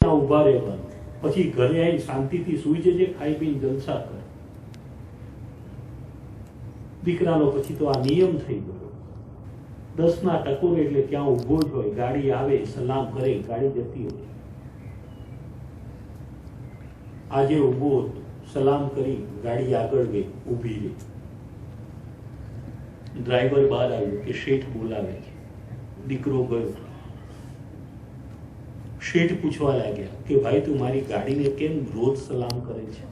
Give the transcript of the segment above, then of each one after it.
ત્યાં ઊભા રહેવાનું, પછી ઘરે આવી શાંતિથી સૂઈ જજે, ખાઈ પીને જલસા કર. દીકરાનો પછી તો આ નિયમ થઈ ગયો. 10 ટકોરે એટલે ત્યાં ઊભો જ હોય, ગાડી આવે સલામ કરે, ગાડી જતી હોય. આજે ઊભો હતો, સલામ કરી, ગાડી આગળ ગઈ, ઊભી રહી. ડ્રાઈવર બહાર આવ્યો કે શેઠ બોલાવે છે. દીકરો ગયો. શેઠ પૂછવા લાગ્યા કે ભાઈ તું મારી ગાડીને કેમ રોજ સલામ કરે છે?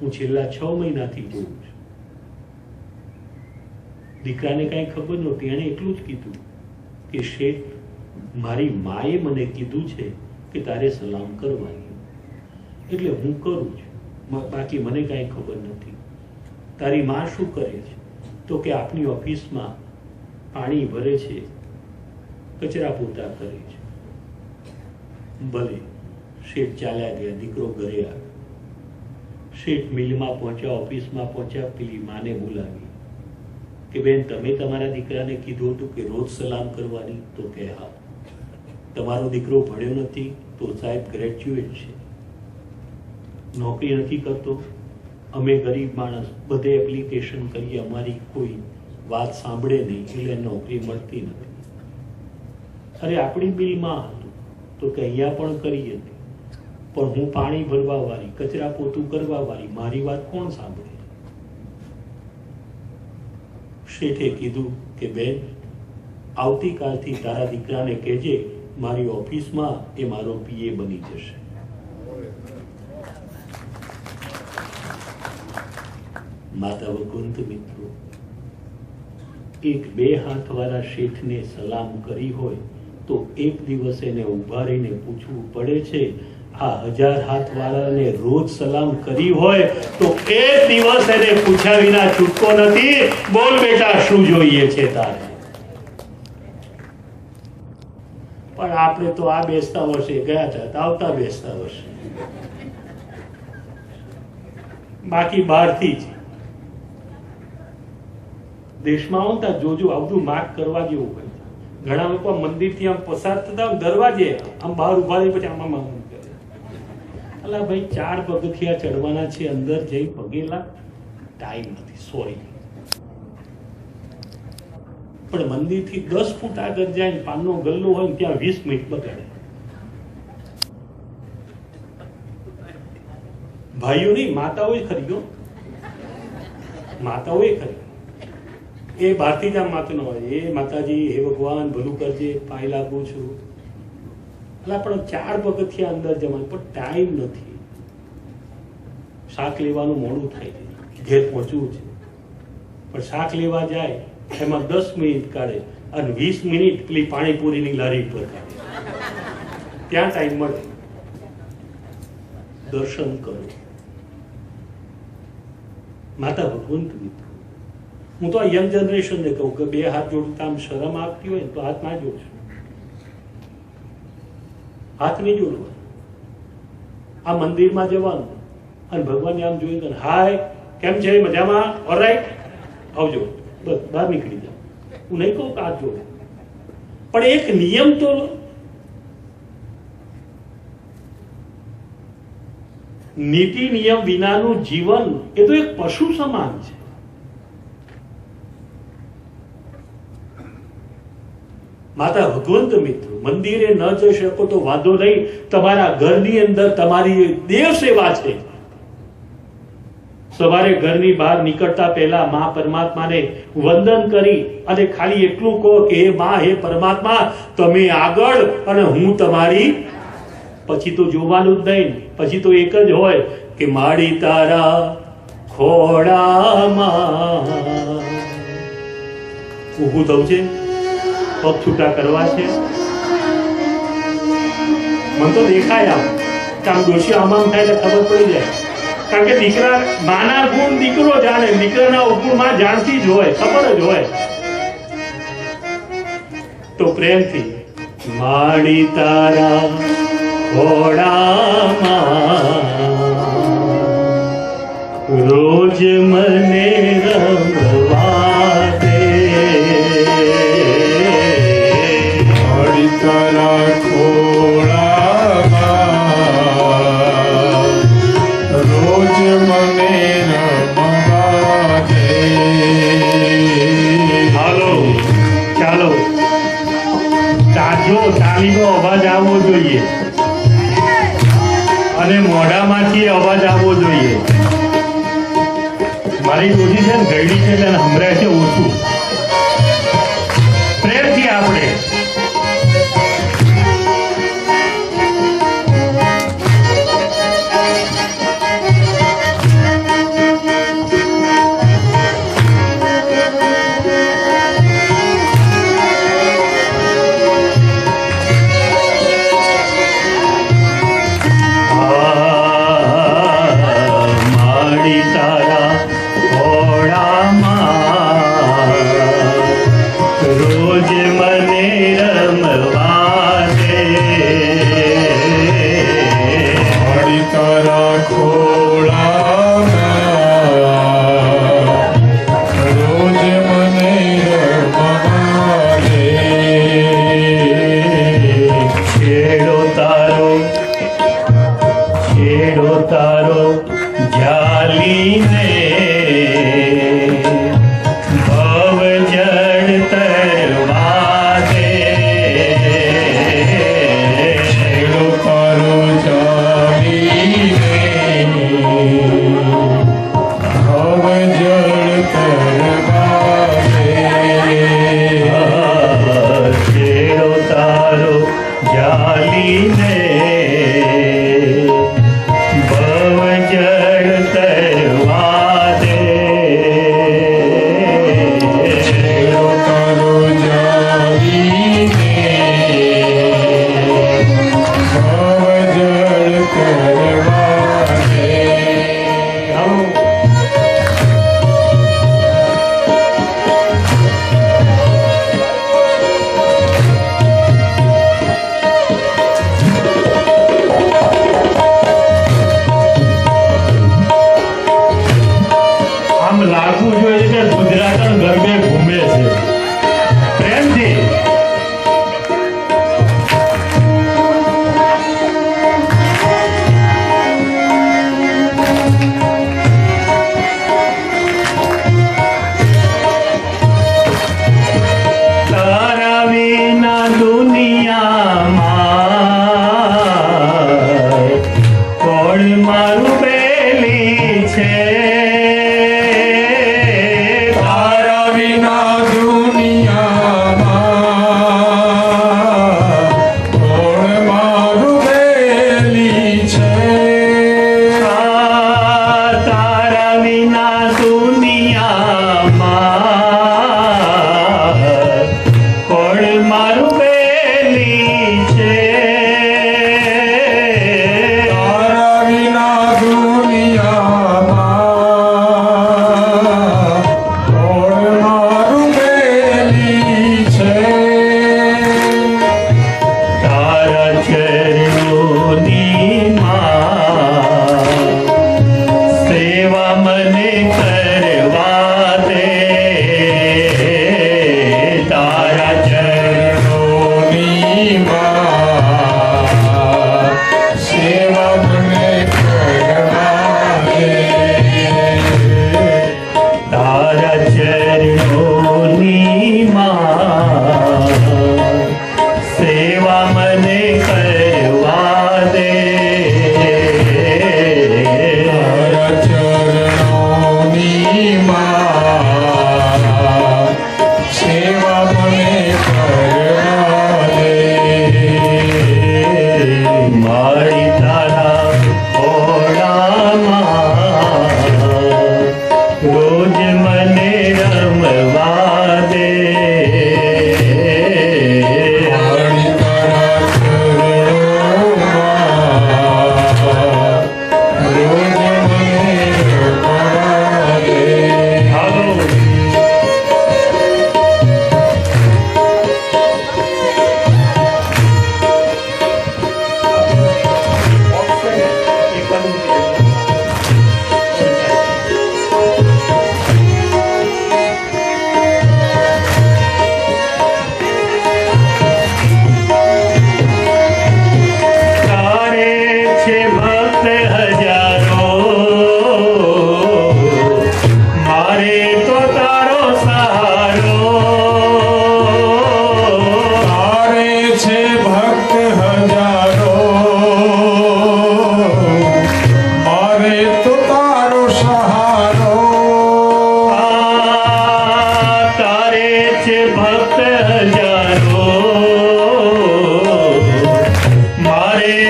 હું છેલ્લા 6 મહિનાથી જોઉં છું. દીકરાને કાંઈ ખબર નહોતી. એણે એટલું જ કીધું કે શેઠ, મારી માએ મને કીધું છે કે તારે સલામ કરવાની, એટલે હું કરું છું, બાકી મને કાંઈ ખબર નથી. તારી માં શું કરે છે? તો કે આપની ઓફિસમાં પાણી ભરે છે, કચરા પોતા કરે છે. ભલે. શેઠ ચાલ્યા ગયા. દીકરો ઘરે આવ્યો. શેઠ મિલમાં પહોંચ્યા, ઓફિસમાં પહોંચ્યા, પેલી માને બોલાવી કે બેન, તમે તમારા દીકરાને કીધું હતું કે રોજ સલામ કરવાની? તો કે હા. તમારો દીકરો ભણ્યો નથી? તો સાહેબ ગ્રેજ્યુએટ છે, નોકરી નથી કરતો. અમે ગરીબ માણસ, બધે એપ્લિકેશન કરીએ, અમારી કોઈ વાત સાંભળે નહીં, એટલે નોકરી મળતી નથી. અરે આપણી બિલમાં હતું તો કે અહીંયા પણ કરી હતી, પણ હું પાણી ભરવા વાળી, કચરા પોતું કરવા વાળી, મારી વાત કોણ સાંભળે? શેઠે કીધું કે બેન, આવતીકાલથી તારા દીકરાને કહેજે મારી ઓફિસમાં એ મારો પીએ બની જશે. માતા ભગવંત મિત્રો, 1-2 હાથવાળા શેઠને સલામ કરી હોય તો એક દિવસ એને ઉભા રહીને પૂછવું પડે છે. આ 1000 હાથવાળાને રોજ સલામ કરી હોય તો એક દિવસ એને પૂછ્યા વિના છૂટકો નથી. બોલ બેટા, શું જોઈએ છે તારે? પણ આપણે તો આ બેસતા વર્ષે ગયા હતા, આવતા બેસતા વર્ષે, બાકી બહારથી જ. દેશમાં આવતા જોજો, આવતું માર્ક કરવા જેવું હોય. ઘણા લોકો મંદિરથી આમ પસાર થતા દરવાજે આમ બહાર ઉભા રહી પછી આમાં માંગ કરે. અલા ભાઈ, 4 પગથિયા ચડવાના છે, અંદર જઈ પગેલા, ટાઈમ નથી, સોરી. પણ મંદિરથી 10 ફૂટ આગળ જાય, પાનનો ગલ્લો હોય ત્યાં 20 મિનિટ બગાડે. ભાઈઓ નહીં, માતાઓએ ખરીદો, માતાઓએ ખરીદો. એ બહારથી જ આમ માતું ન હોય, એ માતાજી, હે ભગવાન ભલું કરજે, પાય લાગુ છું. એટલે પણ 4 પગથિયા અંદર જવાનું, પણ ટાઈમ નથી. શાક લેવાનું મોડું થાય છે, ઘેર પહોંચવું છે, પણ શાક લેવા જાય એમાં 10 મિનિટ કાઢે અને 20 મિનિટ પેલી પાણીપુરીની લારી પર કાઢે. ત્યાં ટાઈમ મળે. દર્શન કરો. માતા ભગવંત મિત્રો, હું તો આ યંગ જનરેશનને કહું કે 2 હાથ જોડતા આમ શરમ આપતી હોય તો હાથ ના જોડશો, હાથ નહીં જોડવા. આ મંદિરમાં જવાનું અને ભગવાનને આમ જોઈને, હાય, કેમ છે, મજામાં, ઓલરાઈટ, આવજો, બસ બહાર નીકળી જાઓ. હું નહીં કહું કે હાથ જોડે, પણ એક નિયમ તો લો. નીતિ નિયમ વિનાનું જીવન એ તો એક પશુ સમાન છે. માતા ભગવંત મિત્રો, મંદિરે ન જઈ શકો તો વાંધો નહીં, તમારા ઘરની અંદર તમારી દેવ સેવા છે. સવારે ઘરની બહાર નીકળતા પહેલા મા પરમાત્માને વંદન કરી અને ખાલી એટલું કહો કે હે મા, હે પરમાત્મા, તમે આગળ અને હું તમારી. પછી તો જોવાનું જ નહીં, પછી તો એક જ હોય કે માડી તારા ખોડામાં. ઊભું થવું છે, પગ છૂટા કરવા છે. મને તો દેખાય આમ કે આમ ડોશી આમ થાય એટલે ખબર પડી જાય. કારણ કે દીકરા, માના ગુણ દીકરો જાણે, દીકરાના અવગુણ માં જાણતી જ હોય, ખબર જ હોય. તો પ્રેમથી માડી તારા ખોડામાં રોજ મને રમવા દે. માડી તારા ખોડામાં અને મોઢામાંથી અવાજ આવવો જોઈએ. મારી ડોશી છે ને ગયડી છે એટલે સંભળાય છે ઓછું. પ્રેમથી આપણે માડી તારા ઘોડામાં રોજ મને રમવા દે. માડી તારા ખોળામાં રોજ મને રમવા દે. છેડો તારો જાલીને ભવ જળ તરવા દે. છેડો તારો જાળીને ભવ જળ તરવા દે. છેડો તારો જાલીને ભવ જળ તરવા દે. છેડો તારો જાળીને ભવ જળ તરવા દે. આમ લાગવું જોઈએ કે ગુજરાતણ ગરબે ઘૂમે છે. પ્રેમથી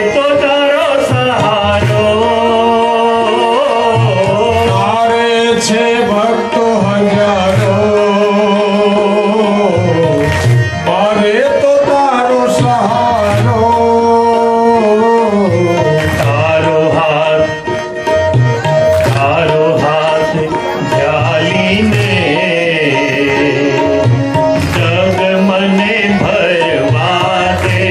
તો તારો સહારો તારે છે ભક્તો હજારો મારે તો તારો સહારો તારો હાથ ઝાલીને જગ મને ભરવા દે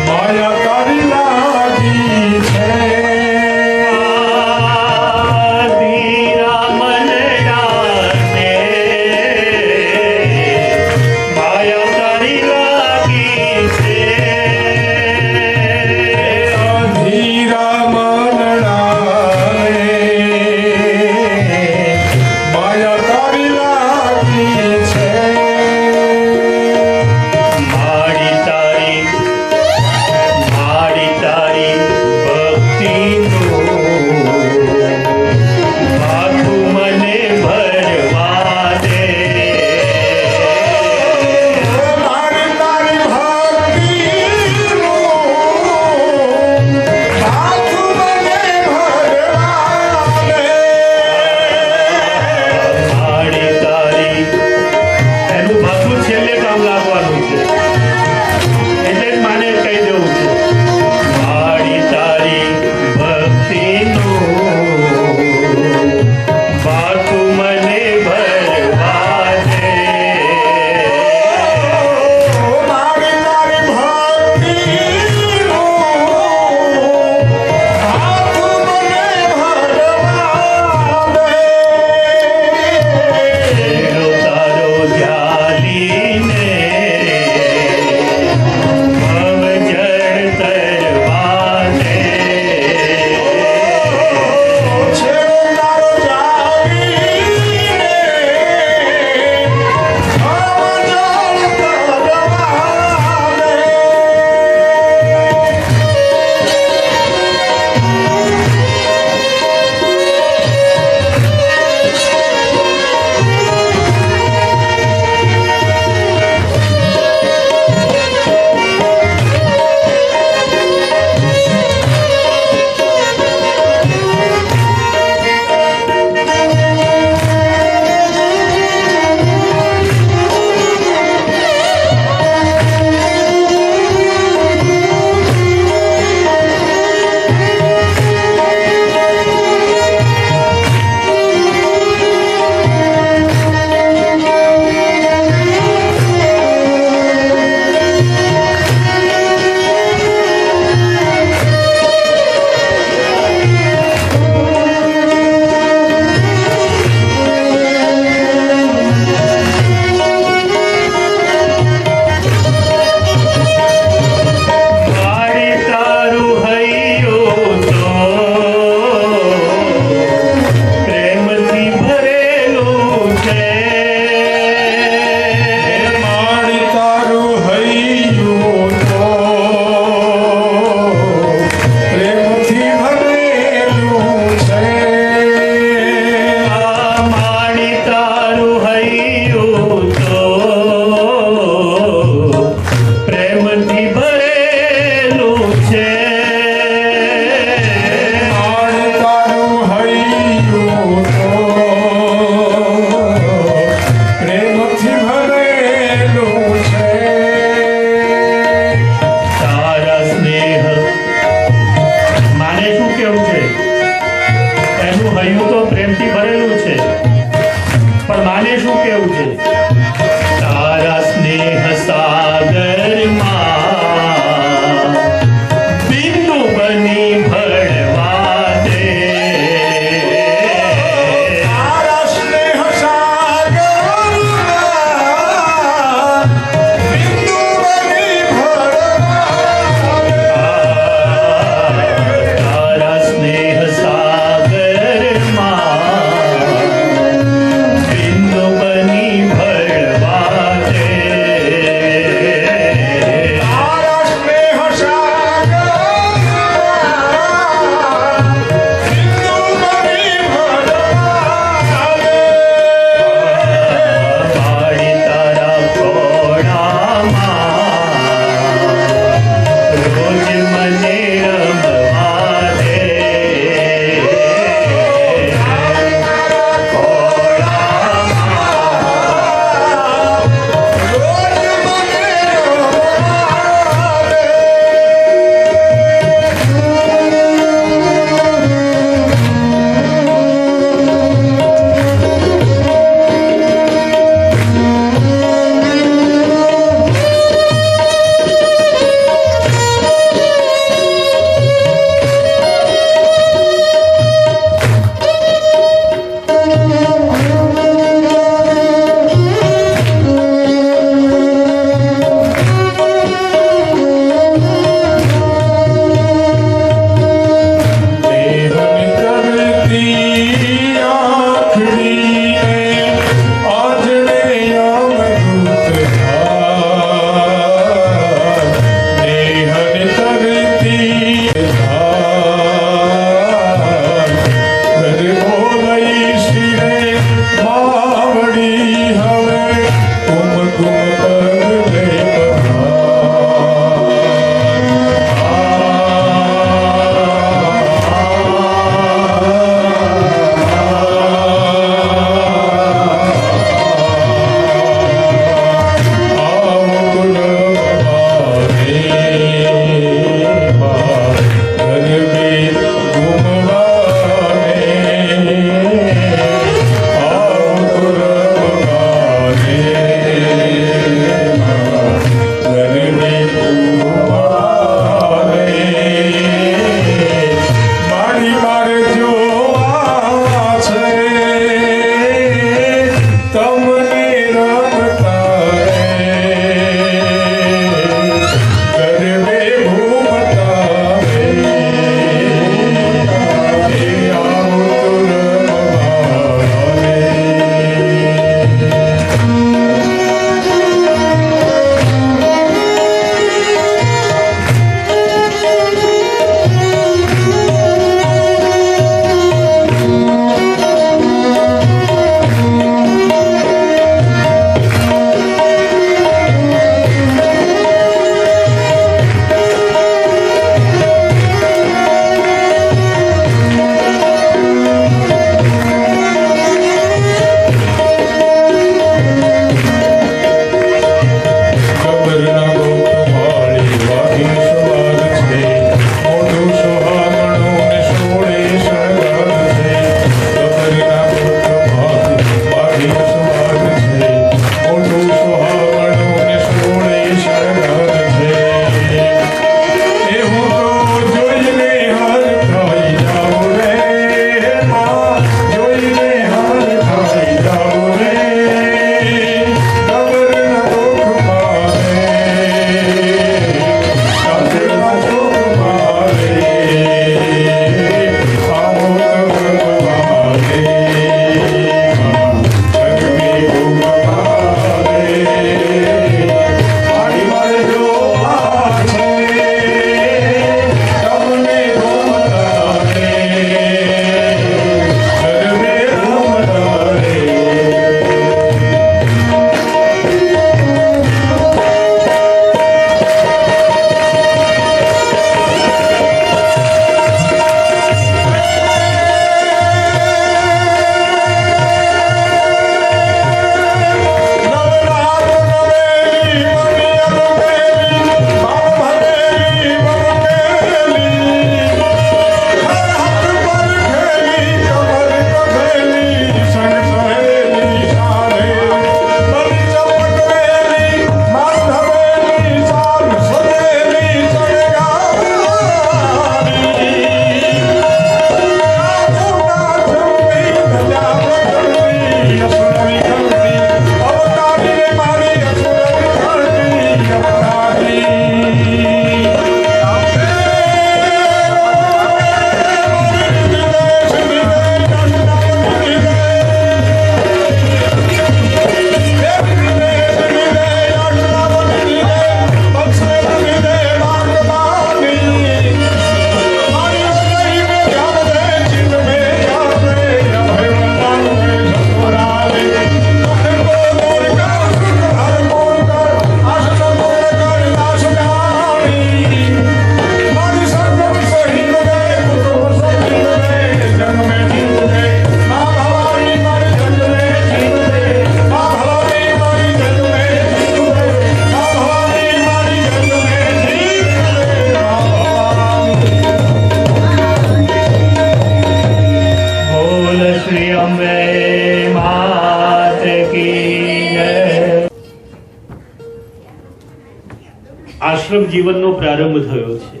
કળિયુગ જીવનનો પ્રારંભ થયો છે.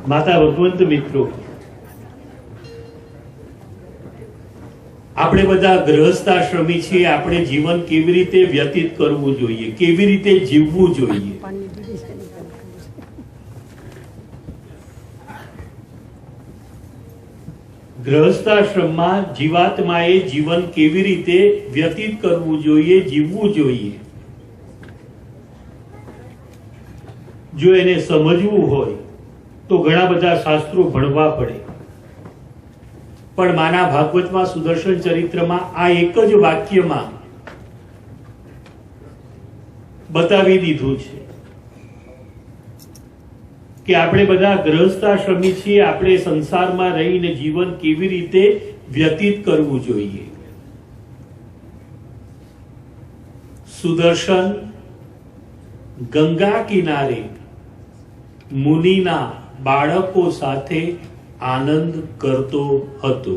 માતા ભગવંત મિત્રો, આપણે બધા ગૃહસ્થાશ્રમી છીએ. આપણે જીવન કેવી રીતે વ્યતીત કરવું જોઈએ, કેવી રીતે જીવવું જોઈએ, ગૃહસ્થાશ્રમમાં જીવાત્માએ જીવન કેવી રીતે વ્યતીત કરવું જોઈએ, જીવવું જોઈએ, જો એને સમજવું હોય તો ઘણા બધા શાસ્ત્રો ભણવા પડે. પણ માના ભાગવતમાં સુદર્શન ચરિત્રમાં આ એક જ વાક્યમાં બતાવી દીધું છે કે આપણે બધા ગૃહસ્થાશ્રમી છીએ. આપણે સંસારમાં રહીને જીવન કેવી રીતે વ્યતીત કરવું જોઈએ. સુદર્શન ગંગા કિનારે મુનિના બાળકો સાથે આનંદ કરતો હતો.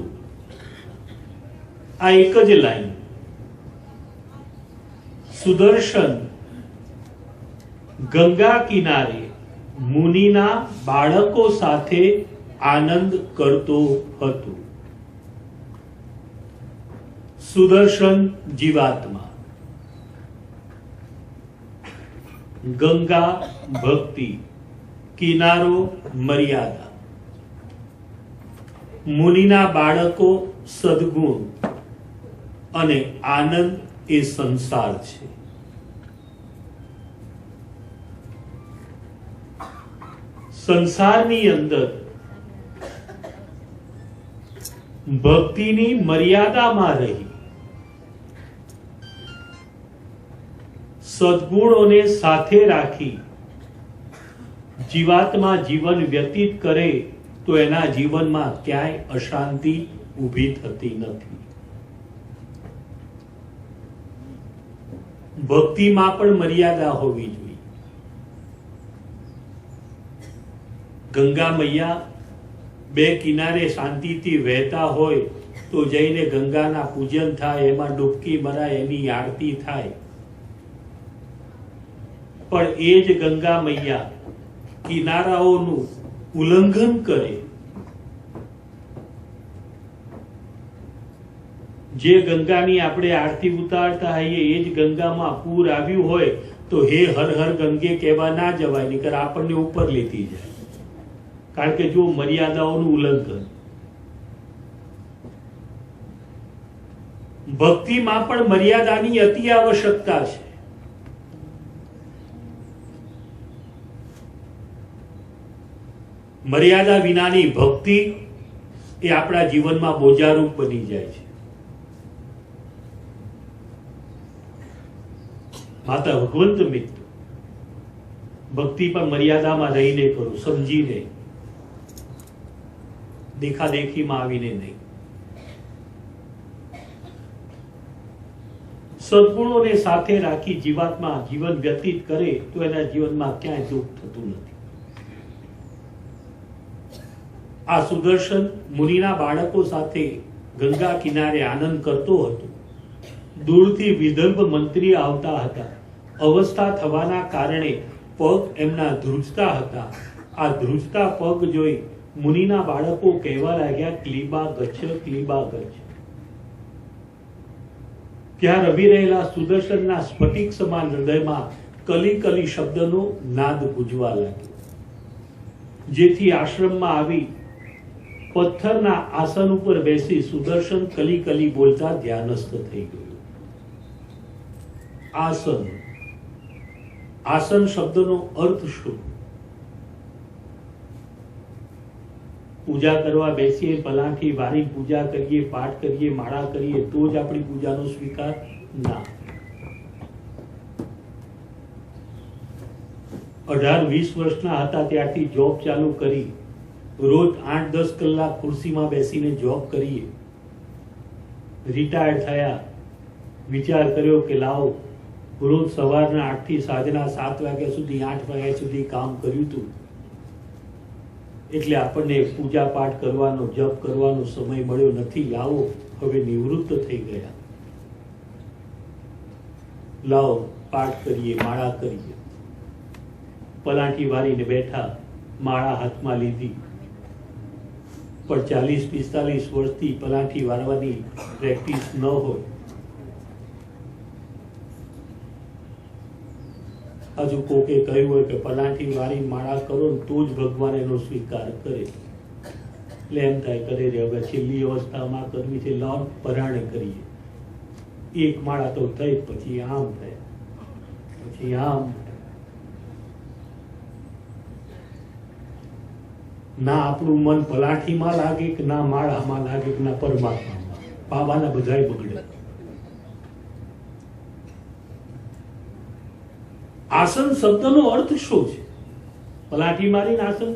આ એક જ લાઈન. સુદર્શન ગંગા કિનારે મુનિના બાળકો સાથે આનંદ કરતો હતો. સુદર્શન જીવાત્મા, ગંગા ભક્તિ, કિનારો મર્યાદા, મુનિના બાળકો સદગુણ અને આનંદ એ સંસાર છે. સંસારની અંદર ભક્તિની મર્યાદામાં રહી સદગુણોને સાથે રાખી જીવાત્મા જીવન વ્યતીત કરે તો એના જીવનમાં ક્યાંય અશાંતિ ઊભી થતી નથી. ભક્તિમાં પણ મર્યાદા હોવી જોઈએ. ગંગા મૈયા બે કિનારે શાંતિથી વહેતા હોય તો જઈને ગંગાના પૂજન થાય, એમાં ડૂબકી મરાય, એની આરતી થાય. પણ એ જ ગંગા મૈયા કિનારાઓનું ઉલ્લંઘન કરે, જે ગંગાની આપણે આરતી ઉતારતા હોઈએ એ જ ગંગામાં પૂર આવ્યું હોય તો હે હર હર ગંગે કહેવા ના જવાય, નહીંતર આપણને ઉપર લેતી જાય. કારણ કે જો મર્યાદાઓનું ઉલ્લંઘન. ભક્તિમાં પણ મર્યાદાની અતિ આવશ્યકતા છે. મર્યાદા વિનાની ભક્તિ એ આપણા જીવનમાં બોજારૂપ બની જાય છે. માતા ભગવંત મિત્ર, ભક્તિ પણ મર્યાદામાં રહીને કરું, સમજીને, દેખાદેખીમાં આવીને નહીં. સદગુણોને સાથે રાખી જીવાત્મા જીવન વ્યતીત કરે તો એના જીવનમાં ક્યાંય દુઃખ થતું નથી. આ સુદર્શન મુનિના બાળકો સાથે ગંગા કિનારે આનંદ કરતો હતો. દૂરથી વિદર્ભ મંત્રી આવતા હતા. અવસ્થા થવાના કારણે પગ એમના ધ્રુજતા હતા. આ ધ્રુજતા પગ જોઈ મુનિના બાળકો કહેવા લાગ્યા, ક્લીબા ગચ્છ, ક્લીબા ગચ્છ. ત્યાં રમી રહેલા સુદર્શનના સ્ફટિક સમાન હૃદયમાં કલી કલી શબ્દનો નાદ ગુંજવા લાગ્યો, જેથી આશ્રમમાં આવી પથ્થરના આસન ઉપર બેસી સુદર્શન કલી કલી બોલતા ધ્યાનસ્થ થઈ ગયો. આસન, આસન શબ્દનો અર્થ શું? પૂજા કરવા બેસીએ, પલાઠી વારી પૂજા કરીએ, પાઠ કરીએ, માળા કરીએ તો જ આપણી પૂજાનો સ્વીકાર ના. 18-20 વર્ષના હતા ત્યારથી જોબ ચાલુ કરી, રોજ 8-10 કલાક ખુરશીમાં બેસીને જોબ કરીએ. રિટાયર્ડ થયા, વિચાર કર્યો કે લાવો રોજ સવારના 8 થી સાંજના 7 વાગ્યા સુધી, 8 વાગ્યા સુધી કામ કર્યું હતું, એટલે આપણને પૂજા પાઠ કરવાનો, જપ કરવાનો સમય મળ્યો નથી. લાવો હવે નિવૃત્ત થઈ ગયા, લાવો પાઠ કરીએ, માળા કરીએ. પલાઠી વાળીને બેઠા, માળા હાથમાં લીધી, પણ 40-45 વર્ષથી પલાઠી વાળવાની પ્રેક્ટિસ ન હોય, હજુ કોકે કહ્યું હોય કે પલાઠી વાળી માળા કરો ને તો જ ભગવાન એનો સ્વીકાર કરે, એટલે એમ થાય કરે રે હવે છેલ્લી અવસ્થામાં કરવી છે, લોન પરાણે કરીએ. એક માળા તો થઈ, પછી આમ થાય, પછી આમ થાય. ના આપણું મન પલાઠીમાં લાગે કે ના માળામાં લાગે કે ના પરમાત્મામાં. બાબાના બધાય બગડે. આસન શબ્દનો અર્થ શું છે? પલાઠી મારીને આસન.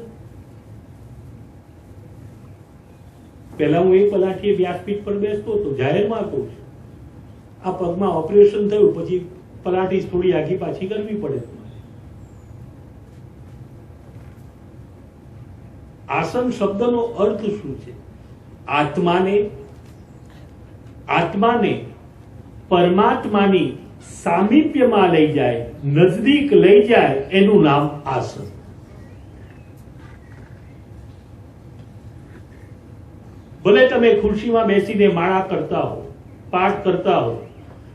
પહેલા હું એક પલાઠીએ વ્યાસપીઠ પર બેસતો હતો, જાહેરમાં કહું છું. આ પગમાં ઓપરેશન થયું પછી પલાઠી થોડી આગી પાછી કરવી પડે. આસન શબ્દનો અર્થ શું છે? આત્માને પરમાત્માની સામીપ્યમાં લઈ જાય, નજદીક લઈ જાય, એનું નામ આસન. ભલે તમે ખુરશીમાં બેસીને માળા કરતા હો, પાઠ કરતા હો,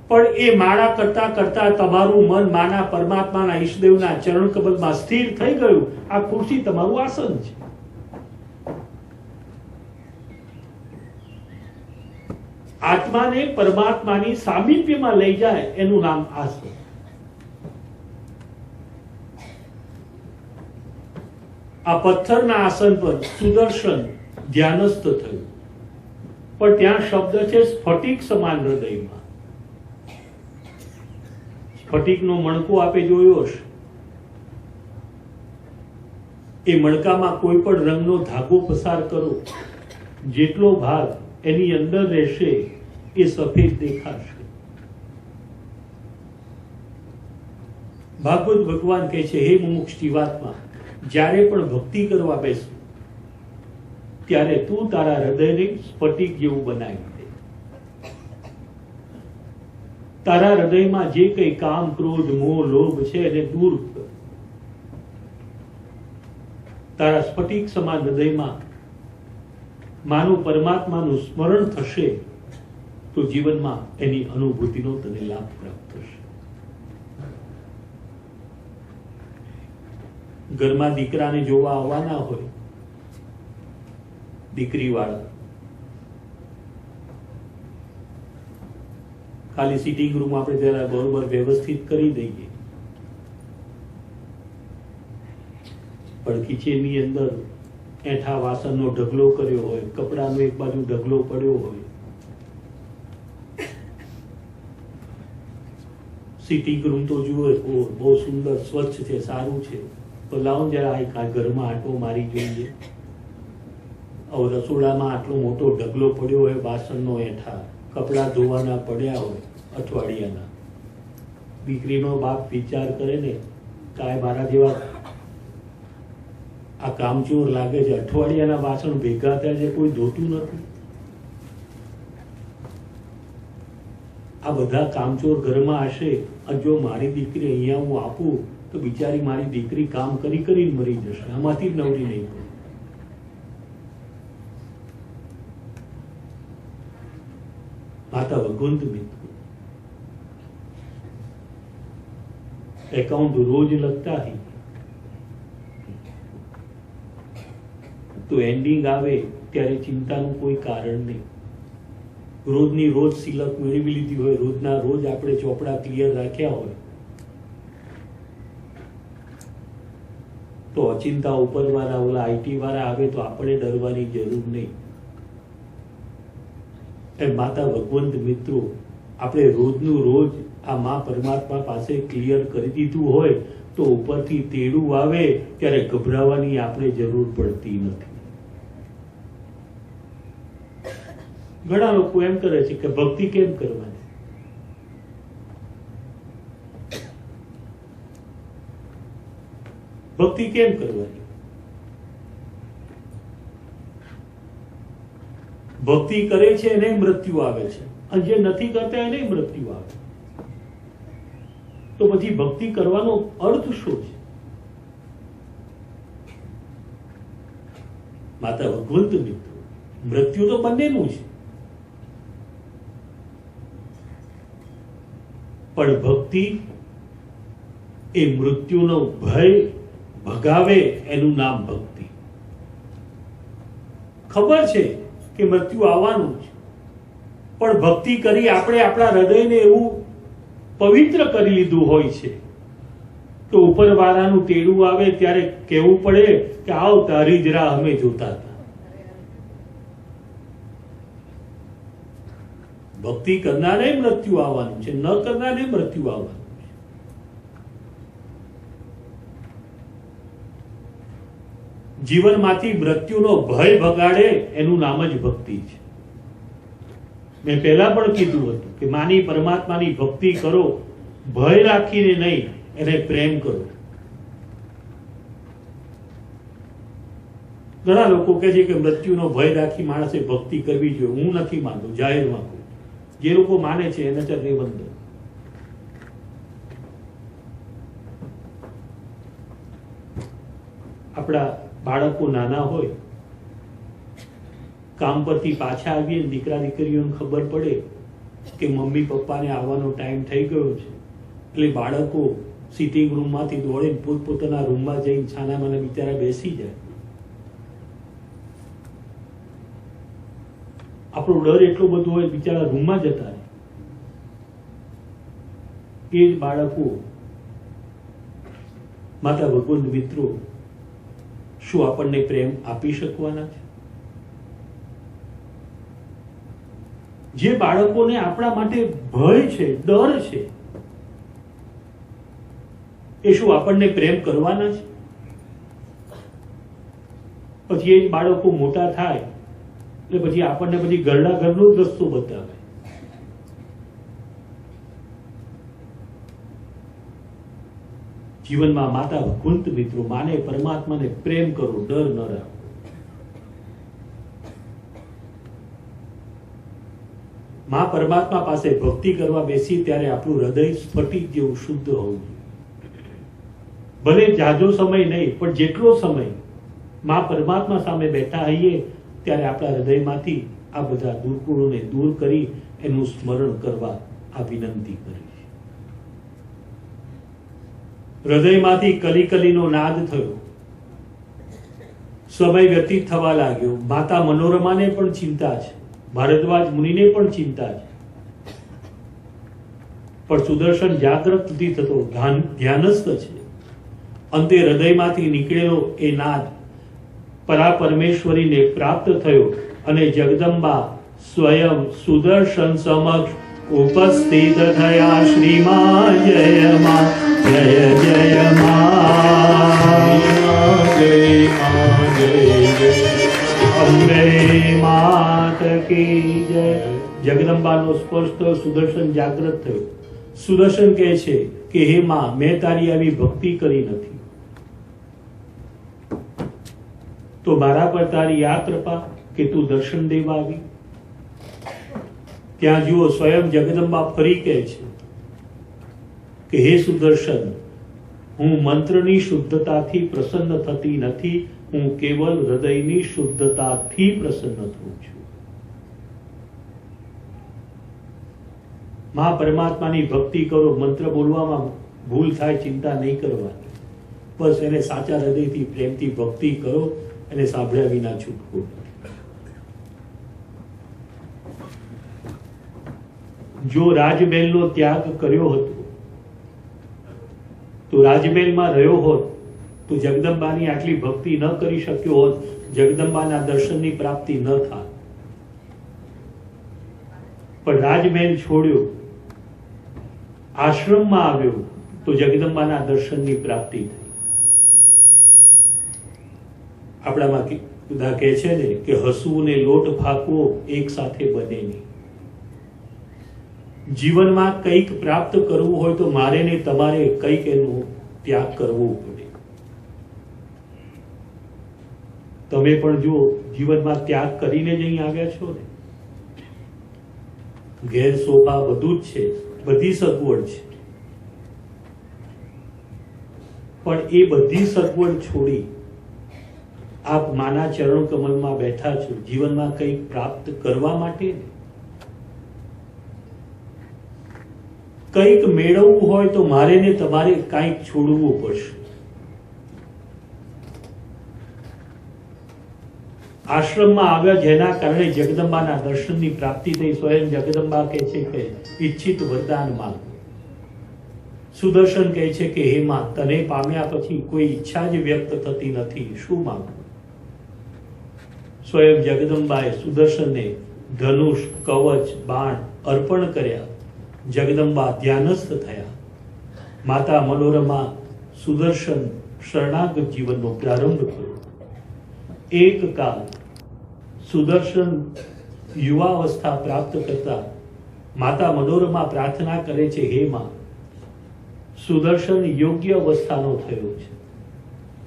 પણ એ માળા કરતા કરતા તમારું મન માના પરમાત્માના ઈષ્ટદેવના ચરણ કમલમાં સ્થિર થઈ ગયું. આ ખુરશી તમારું આસન છે. આત્માને પરમાત્માની સામીપ્યમાં લઈ જાય એનું નામ આસન. આ પથ્થરના આસન પર સુદર્શન ધ્યાનસ્થ થયું, પણ ત્યાં શબ્દ છે સ્ફટિક સમાન હૃદયમાં. સ્ફટિકનો મણકો આપે જોયો હશે. એ મણકામાં કોઈ પણ રંગનો ધાગો પસાર કરો, જેટલો ભાગ એની અંદર રહેશે એ સફેદ દેખાશે. ભાગવત ભગવાન કહે છે, હે મુમુક્ષ જીવાત્મા, જ્યારે પણ ભક્તિ કરવા બેસો ત્યારે તું તારા હૃદયને સ્ફટિક જેવું બનાવી દે. તારા હૃદયમાં જે કઈ કામ, ક્રોધ, મોહ, લોભ છે એને દૂર કર. તારા સ્ફટિક સમાન હૃદયમાં માનું પરમાત્માનું સ્મરણ થશે તો જીવનમાં એની અનુભૂતિનો તને લાભ પ્રાપ્ત થશે. ઘરમાં દીકરાને જોવા આવવાના હોય, દીકરી વાળા, ખાલી સિટિંગ રૂમ આપણે જરા બરોબર વ્યવસ્થિત કરી દઈએ, પણ કિચનની અંદર એઠા વાસણનો ઢગલો કર્યો હોય, કપડાનો એક બાજુ ઢગલો પડ્યો હોય, સિટિંગ રૂમ તો જુઓ બહુ સુંદર સ્વચ્છ છે, સારું છે, તો લાવો જરા આ ઘરમાં આંટો મારી જોઈએ. રસોડામાં આટલો મોટો ઢગલો પડ્યો હોય, વાસણનો એઠા, કપડા ધોવાના પડ્યા હોય અઠવાડિયાના, દીકરીનો બાપ વિચાર કરે ને કાંઈ મારા જેવા આ કામચોર લાગે છે, અઠવાડિયાના વાસણ ભેગા થયા છે, કોઈ ધોતું નથી. આ બધા કામચોર ઘરમાં હશે, જો મારી દીકરી અહીંયા હું આપું તો બિચારી મારી દીકરી કામ કરી કરીને મરી જશે, આમાંથી જ નવરી નહીં પડે. માતા ભગવંત મિત્રો, એકાઉન્ટ રોજ લખતા ही તો એન્ડિંગ આવે ત્યારે ચિંતાનું કોઈ કારણ નહીં. રોજની રોજ સિલક મેળવી લીધી હોય, રોજના રોજ આપણે ચોપડા ક્લિયર રાખ્યા હોય, તો અચિંતા ઉપરવાળા ઓલા આઈટી વાળા આવે તો આપણે ડરવાની જરૂર નહીં. એ માતા ભગવંત મિત્રો, આપણે રોજનું રોજ આ મા પરમાત્મા પાસે ક્લિયર કરી દીધું હોય તો ઉપરથી તેડું આવે ત્યારે ગભરાવાની આપણે જરૂર પડતી નથી. ઘણા લોકો એમ કરે છે કે ભક્તિ કેમ કરવાની? ભક્તિ કેમ કરવાની? ભક્તિ કરે છે એને મૃત્યુ આવે છે, અને જે નથી કરતા એને મૃત્યુ આવે. તો પછી ભક્તિ કરવાનો અર્થ શું છે? માતા ભગવંત મિત્રો, મૃત્યુ તો બંનેનું છે, પણ ભક્તિ એ મૃત્યુનો ભય ભગાવે એનું નામ ભક્તિ. ખબર છે કે મૃત્યુ આવવાનું છે, પણ ભક્તિ કરી આપણે આપણા હૃદયને એવું પવિત્ર કરી લીધું હોય છે તો ઉપરવાળાનું તેડું આવે ત્યારે કહેવું પડે કે આવ તારી જ રાહ અમે જોતા હતા. ભક્તિ કરનારે મૃત્યુ આવવાનું છે, ન કરનારે મૃત્યુ આવવાનું છે. જીવનમાંથી મૃત્યુનો ભય ભગાડે એનું નામ જ ભક્તિ છે. મેં પહેલા પણ કીધું હતું કે માની પરમાત્માની ભક્તિ કરો, ભય રાખીને નહીં, એને પ્રેમ કરો. ઘણા લોકો કહે છે કે મૃત્યુનો ભય રાખી માણસે ભક્તિ કરવી જોઈએ. હું નથી માનતો, જાહેરમાં કહું. જે લોકો માને છે એને ચરણે વંદન. આપણા બાળકો નાના હોય, કામ પરથી પાછા આવીએ, દીકરા દીકરીઓને ખબર પડે કે મમ્મી પપ્પાને આવવાનો ટાઈમ થઈ ગયો છે, એટલે બાળકો સિટિંગ રૂમમાંથી દોડીને પોતપોતાના રૂમમાં જઈને છાનામાના બિચારા બેસી જાય. આપણો ડર એટલો બધો હોય, બિચારા રૂમમાં જતા રહે. એ જ બાળકો માતા ભગવંત મિત્રો શું આપણને પ્રેમ આપી શકવાના છે? જે બાળકોને આપણા માટે ભય છે, ડર છે, એ શું આપણને પ્રેમ કરવાના છે? પછી એ જ બાળકો મોટા થાય એટલે પછી આપણને પછી ઘરના ઘરનો જ રસ્તો બતાવે. જીવનમાં માતા ભગવંત મિત્રો, માને પરમાત્માને પ્રેમ કરો, ડર ન રાખો. માં પરમાત્મા પાસે ભક્તિ કરવા બેસી ત્યારે આપણું હૃદય સ્ફટિક જેવું શુદ્ધ હોવું જોઈએ. ભલે જાજો સમય નહીં, પણ જેટલો સમય માં પરમાત્મા સામે બેઠા હોઈએ ત્યારે આપણા હૃદયમાંથી આ બધા દુર્ગુણોને દૂર કરી એનું સ્મરણ કરવા આ વિનંતી કરી. હૃદયમાંથી કલી કલીનો નાદ થયો, સમય વ્યતીત થવા લાગ્યો. માતા મનોરમાને પણ ચિંતા છે, ભારદ્વાજ મુનિને પણ ચિંતા છે, પણ સુદર્શન જાગ્રત નથી થતો, ધ્યાનસ્થ છે. અંતે હૃદયમાંથી નીકળેલો એ નાદ પરા પરમેશ્વરીને પ્રાપ્ત થયો અને જગદંબા સ્વયં સુદર્શન સમક્ષ ઉપસ્થિત થયા. શ્રીમાં જય માં, જય જય માં, અંબે માત કી જય. જગદંબાનો સ્પર્શ થયો, સુદર્શન જાગૃત થયો. સુદર્શન કહે છે કે હે માં, મેં તારી આવી ભક્તિ કરી નથી, તો મારા પર તારી આ કૃપા કે તું દર્શન દેવા આવી. ત્યાં જુઓ, સ્વયં જગદંબા ફરી કહે છે કે હે સુદર્શન, હું મંત્રની શુદ્ધતાથી પ્રસન્ન થતી નથી, હું કેવલ હૃદયની શુદ્ધતાથી પ્રસન્ન થઉં છું. મા પરમાત્માની ભક્તિ કરો, મંત્ર બોલવામાં ભૂલ થાય ચિંતા નહીં કરવાની, બસ એને સાચા હૃદયથી પ્રેમથી ભક્તિ કરો, એને સાંભળ્યા વિના છૂટકો. જો રાજમહેલનો ત્યાગ કર્યો હતો તો રાજમહેલમાં રહ્યો હોત તો જગદંબાની આટલી ભક્તિ ન કરી શક્યો હોત, જગદંબાના દર્શનની પ્રાપ્તિ ન થાત. પણ રાજમહેલ છોડ્યો, આશ્રમમાં આવ્યો તો જગદંબાના દર્શનની પ્રાપ્તિ થઈ. આપણામાં બધા કહે છે ને કે હસવું ને લોટ ફાંકવો એક સાથે બને નહીં. જીવનમાં કંઈક પ્રાપ્ત કરવું હોય તો મારે ને તમારે કંઈક એનો ત્યાગ કરવો પડે. તમે પણ જો જીવનમાં ત્યાગ કરીને જ અહીં આવ્યા છો ને, ઘેર શોભા બધું જ છે, બધી સગવડ છે, પણ એ બધી સગવડ છોડી આપ માના ચરણ કમલમાં બેઠા છો જીવનમાં કંઈક પ્રાપ્ત કરવા માટે, કંઈક મેળવવું હોય તો મારે ને તમારે કંઈક છોડવું પડશે. આશ્રમમાં આવ્યા જેના કારણે જગદંબાના દર્શનની પ્રાપ્તિ થઈ. સ્વયં જગદંબા કહે છે કે ઈચ્છિત વરદાન માંગ. સુદર્શન કહે છે કે હે માં, તને પામ્યા પછી કોઈ ઈચ્છા જ વ્યક્ત થતી નથી, શું માંગુ? સ્વયં જગદંબાએ સુદર્શનને ધનુષ, કવચ, બાણ અર્પણ કર્યા. જગદંબા ધ્યાનસ્થ થયા. માતા મનોરમા સુદર્શન શરણાગત જીવનનો પ્રારંભ કર્યો. એક કાળ સુદર્શન યુવાવસ્થા પ્રાપ્ત કરતા માતા મનોરમા પ્રાર્થના કરે છે, હે માં, સુદર્શન યોગ્ય અવસ્થાનો થયો છે,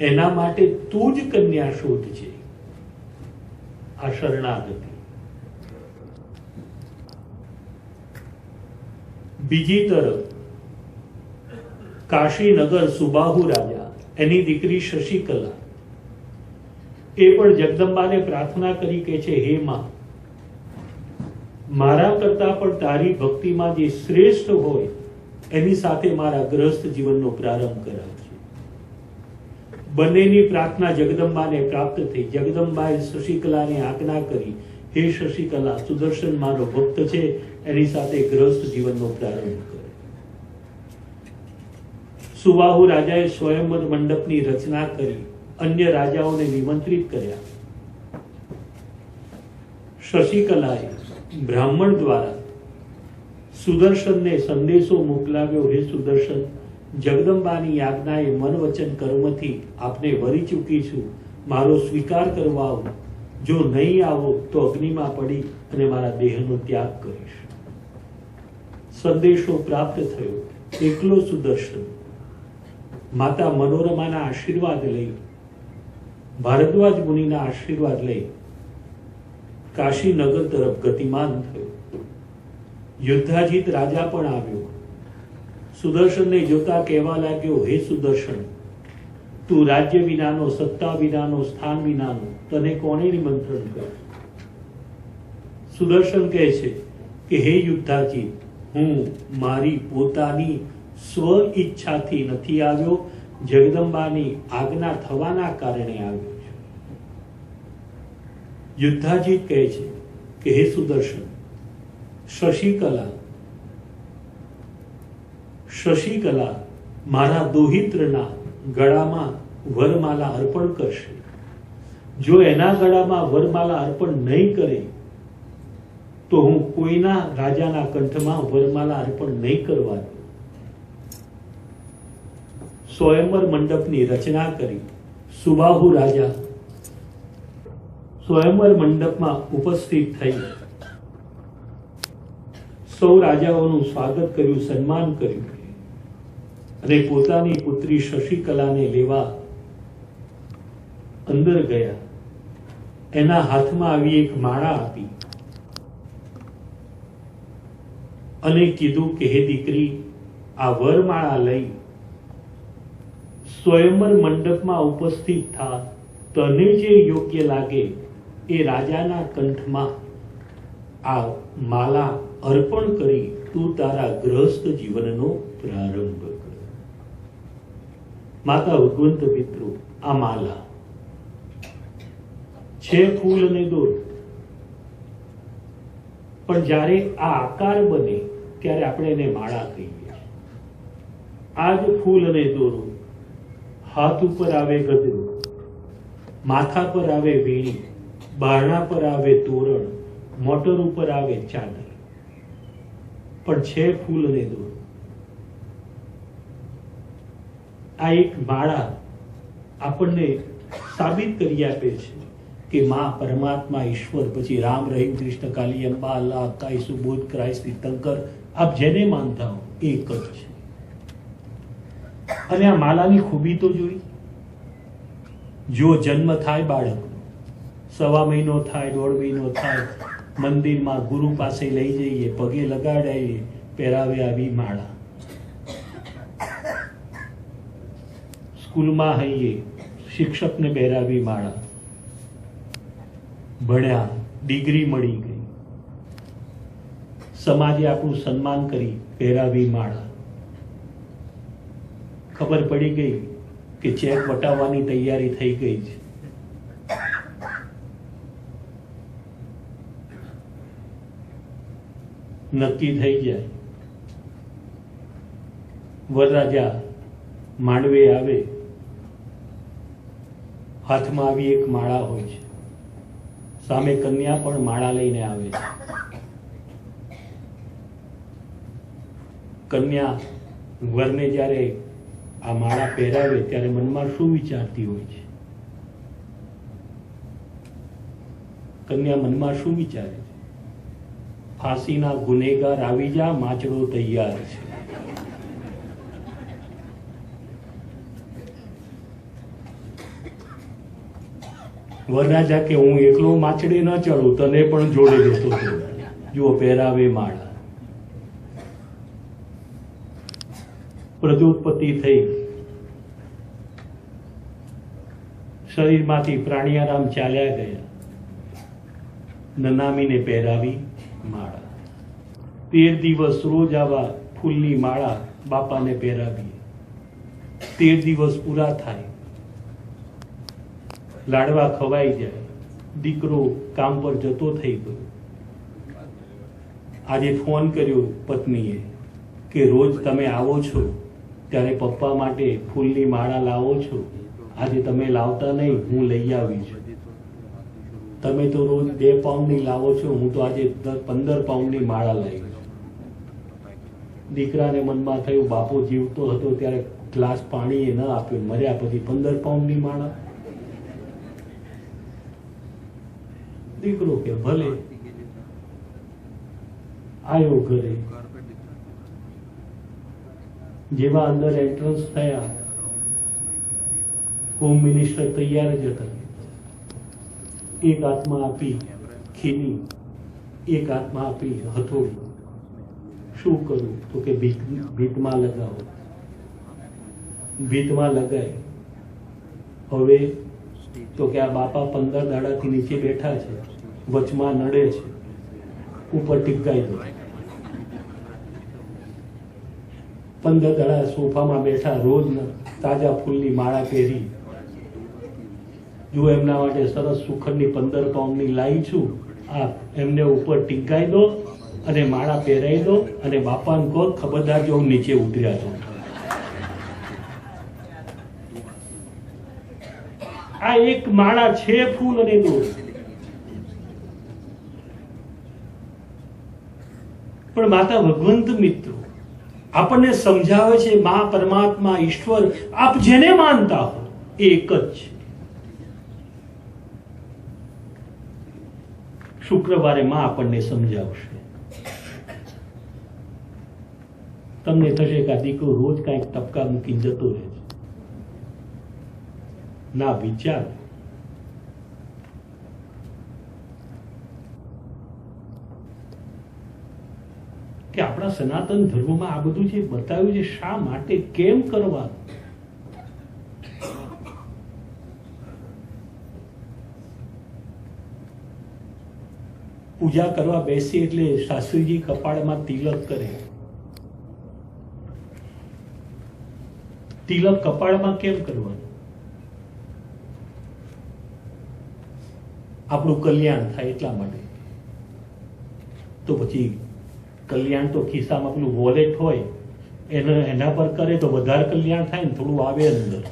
એના માટે તું જ કન્યા શોધજે. આ શરણાગતિ. બીજી તરફ કાશીનગર સુબાહુ રાજા, એની દીકરી શશિકલા, એ પણ જગદંબાને પ્રાર્થના કરી કે છે, હે માં, મારા કરતા પણ તારી ભક્તિમાં જે શ્રેષ્ઠ હોય એની સાથે મારા ગ્રસ્ત જીવનનો પ્રારંભ કરાવજે. બંનેની પ્રાર્થના જગદંબાને પ્રાપ્ત થઈ. જગદંબાએ શશિકલાને આજ્ઞા કરી, હે શશિકલા, સુદર્શન મારો ભક્ત છે, એની સાથે ગ્રસ્ત જીવનનો પ્રારંભ કરે. સુબાહુ રાજાએ સ્વયંવર મંડપની રચના કરી, અન્ય રાજાઓને નિમંત્રિત કર્યા. શશિકલાએ બ્રાહ્મણ દ્વારા સુદર્શનને સંદેશો મોકલાવ્યો, હે સુદર્શન, જગદંબાની આજ્ઞાએ મન વચન કર્મથી આપને વરી ચૂકી છું, મારો સ્વીકાર કરવા આવો. જો નહીં આવો તો અગ્નિમાં પડી અને મારા દેહનો ત્યાગ કરીશ. સંદેશો પ્રાપ્ત થયો. એકલો સુદર્શન માતા મનોરમાના આશીર્વાદ લઈ, ભારદ્વાજ મુનિના આશીર્વાદ લઈ કાશીનગર તરફ ગતિમાન થયો. યુદ્ધાજીત રાજા પણ આવ્યો. સુદર્શનને જોતા કહેવા લાગ્યો, હે સુદર્શન, તું રાજ્ય વિનાનો, સત્તા વિનાનો, સ્થાન વિનાનો, તને કોણે નિમંત્રણ કર્યું? સુદર્શન કહે છે કે હે યુદ્ધાજીત, હું મારી પોતાની સ્વ ઈચ્છાથી નથી આવ્યો, જગદંબાની આજ્ઞા થવાના કારણે આવ્યો છું. યુદ્ધાજીત કહે છે કે હે સુદર્શન, શશિકલા મારા દોહિત્રના ગળામાં વરમાલા અર્પણ કરશે. જો એના ગળામાં વરમાલા અર્પણ નહીં કરે તો હું કોઈના રાજાના કંઠમાં વરમાલા અર્પણ નહીં કરવા દઉં. સ્વયંવર મંડપની રચના કરી. સુબાહુ રાજા સ્વયંવર મંડપમાં ઉપસ્થિત થઈ સૌ રાજાઓનું સ્વાગત કર્યું, સન્માન કર્યું અને પોતાની પુત્રી શશિકલાને લેવા અંદર ગયા. એના હાથમાં આવી એક માળા આપી અને કીધું કે હે દીકરી, આ વરમાળા લઈ સ્વયંવર મંડપમાં ઉપસ્થિત થા. તને જે યોગ્ય લાગે એ રાજાના કંઠમાં આ માલા અર્પણ કરી તું તારા ગ્રસ્ત જીવનનો પ્રારંભ કર. માતા ઉદ્વંત પિતૃ, આ માલા છે ફૂલ અને દોર, પણ જ્યારે આ આકાર બને ત્યારે આપણે એને માળા કહીએ. આ જ ફૂલ અને દોરો હાથ ઉપર આવે ગજરું, માથા પર આવે વીણી, બારણા પર આવે તોરણ, મોટર ઉપર આવે ચાદર, પણ છે ફૂલ અને દોરો. આ એક માળા આપણને સાબિત કરી આપે છે કે માં પરમાત્મા ઈશ્વર, પછી રામ, રહીમ, કૃષ્ણ, કાલી, અંબા, અલ્લાહ, અક્કા, ઈસુ, બુદ્ધ, ક્રાઇસ્ટ, તીર્થંકર, આપ જેને માનતા હો એક જ છે. અને આ માલાની ખૂબી તો જોઈ. જો જન્મ થાય બાળકનો, 1.25 મહિનો થાય, 1.5 મહિનો થાય, મંદિરમાં ગુરુ પાસે લઈ જઈએ, પગે લગાડાઈએ, પહેરાવે આવી માળા. સ્કૂલમાં હઈએ, શિક્ષકને પહેરાવી માળા. ભણ્યા, ડિગ્રી મળી ગઈ, સમાજે આપણું સન્માન કરી, પહેરાવી માળા, ખબર પડી ગઈ કે ચેક વટાવવાની તૈયારી થઈ ગઈ છે. નક્કી થઈ જાય, વરરાજા માંડવે આવે, હાથમાં આવી એક માળા હોય છે, સામે કન્યા પણ માળા લઈને આવે છે. કન્યા વરને જ્યારે આ માળા પહેરાવે ત્યારે મનમાં શું વિચારતી હોય છે? કન્યા મનમાં શું વિચારે છે? ફાંસીના ગુનેગાર આવી જા, માચડો તૈયાર છે. વરરાજા કે હું એકલો માચડે ન ચડું, તને પણ જોડે દેતો હતો. જુઓ, પહેરાવે માળા. પ્રજોત્પત્તિ થઈ, શરીરમાંથી પ્રાણિયારામ ચાલ્યા ગયા, નનામીને પહેરાવી માળા. 13 દિવસ રોજ આવા ફૂલની માળા બાપાને પહેરાવીએ. 13 દિવસ પૂરા થાય, લાડવા ખવાઈ જાય, દીકરો કામ પર જતો થઈ ગયો. આજે ફોન કર્યો પત્નીએ કે રોજ તમે આવો છો ત્યારે પપ્પા માટે ફૂલની માળા લાવો છો, આજે તમે લાવતા નહીં, હું લઈ આવી છું. તમે તો રોજ 2 પાઉન્ડની લાવો છો, હું તો આજે 15 પાઉન્ડની માળા લાવી છું. દીકરાને મનમાં થયું, બાપો જીવતો હતો ત્યારે ગ્લાસ પાણી એ ન આપ્યો, મર્યા પછી 15 પાઉન્ડની માળા. દીકરો કે ભલે. આવ્યો ઘરે, જેવા અંદર એન્ટ્રન્સ થયા, હોમ મિનિસ્ટર તૈયાર જ હતા. એક હાથમાં આપી ખીની, એક હાથમાં આપી હથોડી. શું કરું? તો કે ભીતમાં લગાવો. ભીતમાં લગાય. હવે તો કે આ બાપા 15 દાડાથી નીચે બેઠા છે, વચમાં નડે છે, ઉપર ટીપકાઈ દો. 15 દાડા સોફામાં બેઠા, રોજ તાજા ફૂલની માળા પહેરી. જો એમના માટે સરસ સુખડની 15 પાઉન્ડની લાવી છું, આ એમને ઉપર ટીંકાઈ દો અને માળા પહેરાઈ દો, અને બાપાને કહો ખબરદાર જો હું નીચે ઉતર્યા છું. આ એક માળા છે, ફૂલ અને દોર. પણ માતા ભગવંત મિત્રો આપણને સમજાવે છે, મા પરમાત્મા ઈશ્વર આપ જેને માનતા હો એ એક જ છે. શુક્રવારે માં આપણને સમજાવશે. તમને થશે કે આ દીકરો રોજ કાંઈક ટપકા મૂકીને જતો રહે છે. ના, વિચાર. કે આપણા સનાતન ધર્મમાં આ બધું જે બતાવ્યું છે, શા માટે, કેમ કરવાનું? પૂજા કરવા બેસી એટલે શાસ્ત્રીજી કપાળમાં તિલક કરે. તિલક કપાળમાં કેમ કરવાનું? આપણું કલ્યાણ થાય એટલા માટે. તો પછી કલ્યાણ તો ખિસ્સામાં પેલું વોલેટ હોય એના પર કરે તો વધારે કલ્યાણ થાય ને, થોડું આવે અંદર.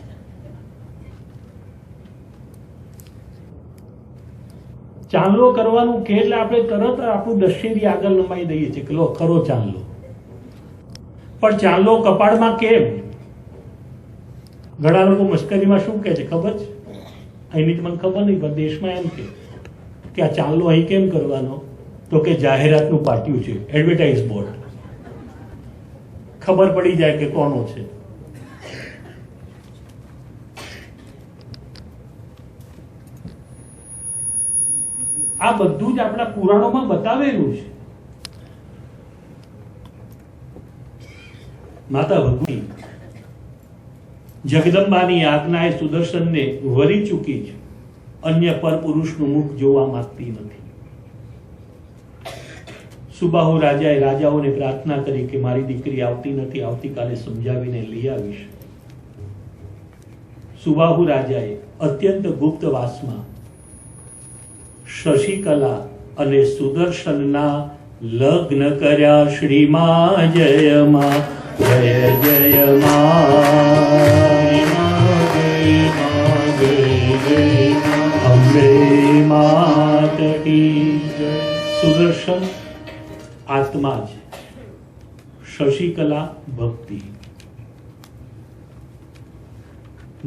ચાંદલો કરવાનું કે એટલે આપણે તરત આપણું દશેરી આગળ લંબાઈ દઈએ છીએ કે લો કરો ચાંદલો. પણ ચાંદલો કપાળમાં કેમ? ઘણા લોકો મશ્કરીમાં શું કહે છે ખબર છે? અહીંની મને ખબર નહીં, પણ દેશમાં એમ કે આ ચાંદલો અહીં કેમ કરવાનો? તો કે જાહેરાતનું પાટિયું છે, એડવર્ટાઇઝ બોર્ડ, ખબર પડી જાય કે કોનો છે. આ બધું જ આપણા પુરાણોમાં બતાવેલું છે. માતા ભગવતી જગદંબાની આજ્ઞાએ સુદર્શનને વરી ચૂકી છે. અન્ય પરપુરુષનું મુખ જોવા માંગતી નથી. સુબાહુ રાજાએ રાજાઓને પ્રાર્થના કરી કે મારી દીકરી આવતી નથી, આવતીકાલે સમજાવીને લઈ આવીશ. સુબાહુ રાજાએ અત્યંત ગુપ્તવાસમાં શશિકલા અને સુદર્શનના લગ્ન કર્યા. શ્રીમાં જય માં, જય જય માં, અંબે માત કી જય. સુદર્શન આત્મા છે, શશિકલા ભક્તિ.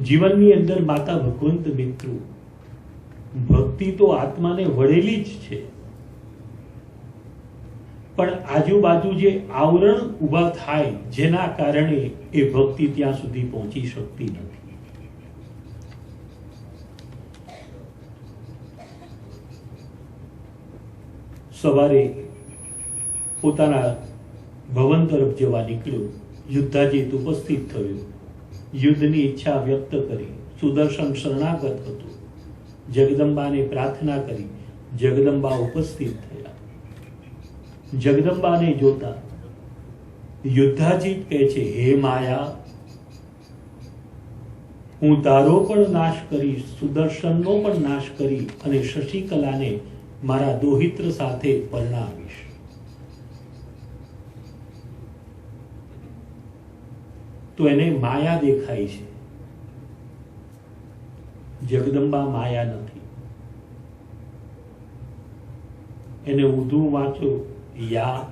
જીવનની અંદર માતા ભગવંત મિત્રો ભક્તિ તો આત્માને વળેલી જ છે, પણ આજુબાજુ જે આવરણ ઊભા થાય જેના કારણે એ ભક્તિ ત્યાં સુધી પહોંચી શકતી નથી. સવારે પોતાના ભવન તરફ જવા નીકળ્યો. યુદ્ધાજીત ઉપસ્થિત થયો, યુદ્ધની ઈચ્છા વ્યક્ત કરી. સુદર્શન શરણાગત હતો, જગદંબાને પ્રાર્થના કરી. જગદંબા ઉપસ્થિત થયા. જગદંબાને જોતા યુદ્ધાજીત કહે છે, હે માયા, હું તારો પણ નાશ કરીશ, સુદર્શનનો પણ નાશ કરી અને શશિકલાને મારા દોહિત્ર સાથે પરણાવીશ. તો એને માયા દેખાય છે. જગદંબા માયા નથી. એને ઊંધું વાંચો, યા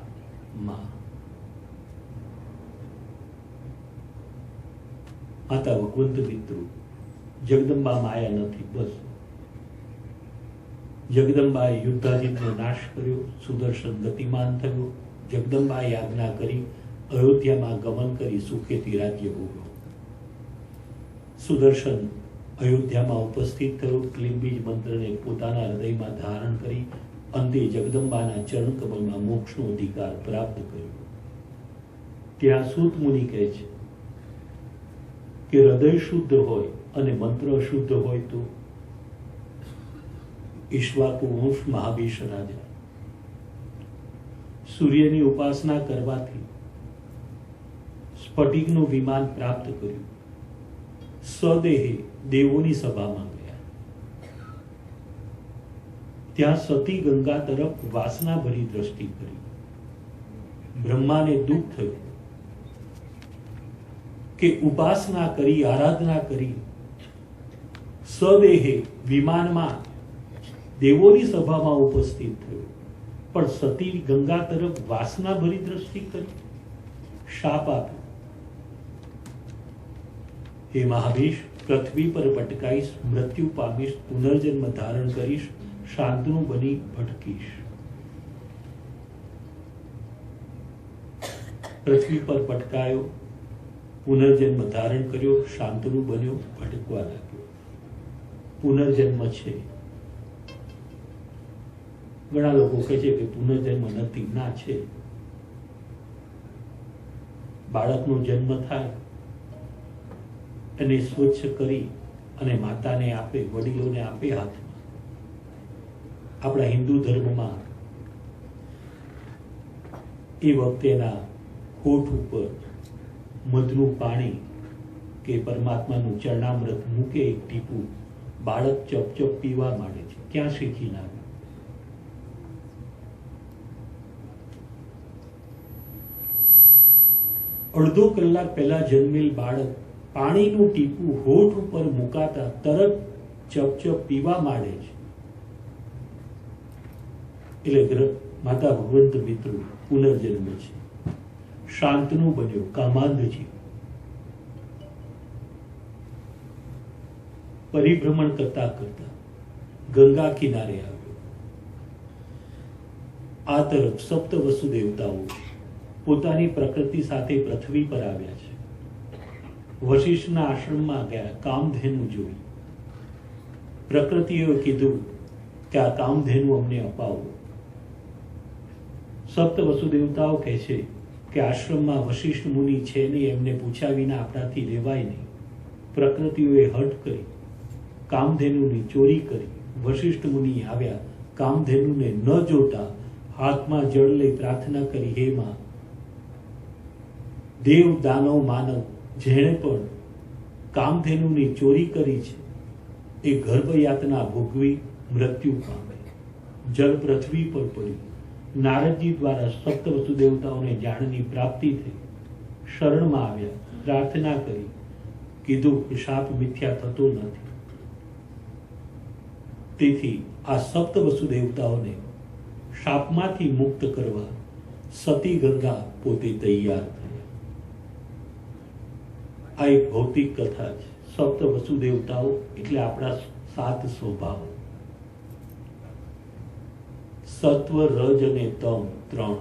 માં. માતા ભગવંત મિત્રો જગદંબા માયા નથી. બસ જગદંબાએ યુદ્ધાજીતનો નાશ કર્યો. સુદર્શન ગતિમાન થયો. જગદંબાએ આજ્ઞા કરી અયોધ્યામાં ગમન કરી સુખેથી રાજ્ય ભોગવો. સુદર્શન અયોધ્યામાં ઉપસ્થિત થયો. ક્લિમ્બીજ મંત્રને પોતાના હૃદયમાં ધારણ કરી અંતે જગદંબાના ચરણ કમલમાં મોક્ષનો અધિકાર પ્રાપ્ત કર્યો. ત્યાં સૂત મુનિ કહે છે કે હૃદય શુદ્ધ હોય અને મંત્ર શુદ્ધ હોય તો ઈશ્વાકુ વંશ મહાભીષ રાજા સૂર્યની ઉપાસના કરવાથી સ્ફટિકનું વિમાન પ્રાપ્ત કર્યું. સ્વદેહે દેવોની સભામાં ગયા. ત્યાં સતી ગંગા તરફ વાસના ભરી દ્રષ્ટિ કરી. બ્રહ્માને દુઃખ થયું કે ઉપાસના કરી, આરાધના કરી, સ્વદેહે વિમાનમાં દેવોની સભામાં ઉપસ્થિત થયો, પણ સતી ગંગા તરફ વાસના ભરી દ્રષ્ટિ કરી. શાપ આપ્યો, હે મહાભીષ, પૃથ્વી પર ભટકાઈશ, મૃત્યુ પામીશ, પુનર્જન્મ ધારણ કરીશ, શાંતનું બની ભટકીશ. પૃથ્વી પર ભટકાયો, પુનર્જન્મ ધારણ કર્યો, શાંતનું બન્યો, ભટકવા લાગ્યો. પુનર્જન્મ છે. ઘણા લોકો કહે છે કે પુનર્જન્મ નથી. ના, છે. બાળકનો જન્મ થાય એને સ્વચ્છ કરી અને માતાને આપે, વડીલોને આપે હાથમાં. આપણા હિન્દુ ધર્મમાં એ વખતે એના હોઠ ઉપર મધનું પાણી કે પરમાત્માનું ચરણામૃત મૂકે, એક ટીપું, બાળક ચપ પીવા માંડે છે. ક્યાં શીખી ના? અડધો કલાક પહેલા જન્મેલ બાળક પાણીનું ટીપું હોઠ ઉપર મુકાતા તરત ચપ પીવા માંડે છે. એટલે માતા ભગવંત મિત્રો પુનર્જન્મ છે. શાંતનું બન્યો, કામાંધજી. પરિભ્રમણ કરતા કરતા ગંગા કિનારે આવ્યો. આ તરફ સપ્ત વસુ દેવતાઓ પોતાની પ્રકૃતિ સાથે પૃથ્વી પર આવ્યા છે. વશિષ્ઠના આશ્રમમાં ગયા, કામધેનુ જોઈ. પ્રકૃતિએ કીધું કે આ કામધેનુ અમને અપાવો. સપ્ત વસુ દેવતાઓ કહે છે કે આશ્રમમાં વશિષ્ઠ મુનિ છે નહીં, એમને પૂછ્યા વિના આપણાથી લેવાય નહીં. પ્રકૃતિઓએ હઠ કરી, કામધેનુની ચોરી કરી વશિષ્ઠ મુનિ આવ્યા, કામધેનુને ન જોતા હાથમાં જળ લઈ પ્રાર્થના કરી, હે માં, દેવ દાનવ માનવ જેણે પણ કામધેનુની ચોરી કરી છે એ ગર્ભયાતના ભોગવી મૃત્યુ પામે. જળ પૃથ્વી પર પડ્યું. નારદજી દ્વારા સપ્ત વસુ દેવતાઓને જાણની પ્રાપ્તિ થઈ. શરણમાં આવ્યા, પ્રાર્થના કરી, કીધું કે શાપ મિથ્યા થતો નથી. તેથી આ સપ્ત વસુ દેવતાઓને શાપમાંથી મુક્ત કરવા સતી ગંગા પોતે તૈયાર થયા. આ એક ભૌતિક કથા છે. સપ્ત વસુ દેવતાઓ એટલે આપણા 7 સ્વભાવ. સત્વ, રજ અને તમ 3,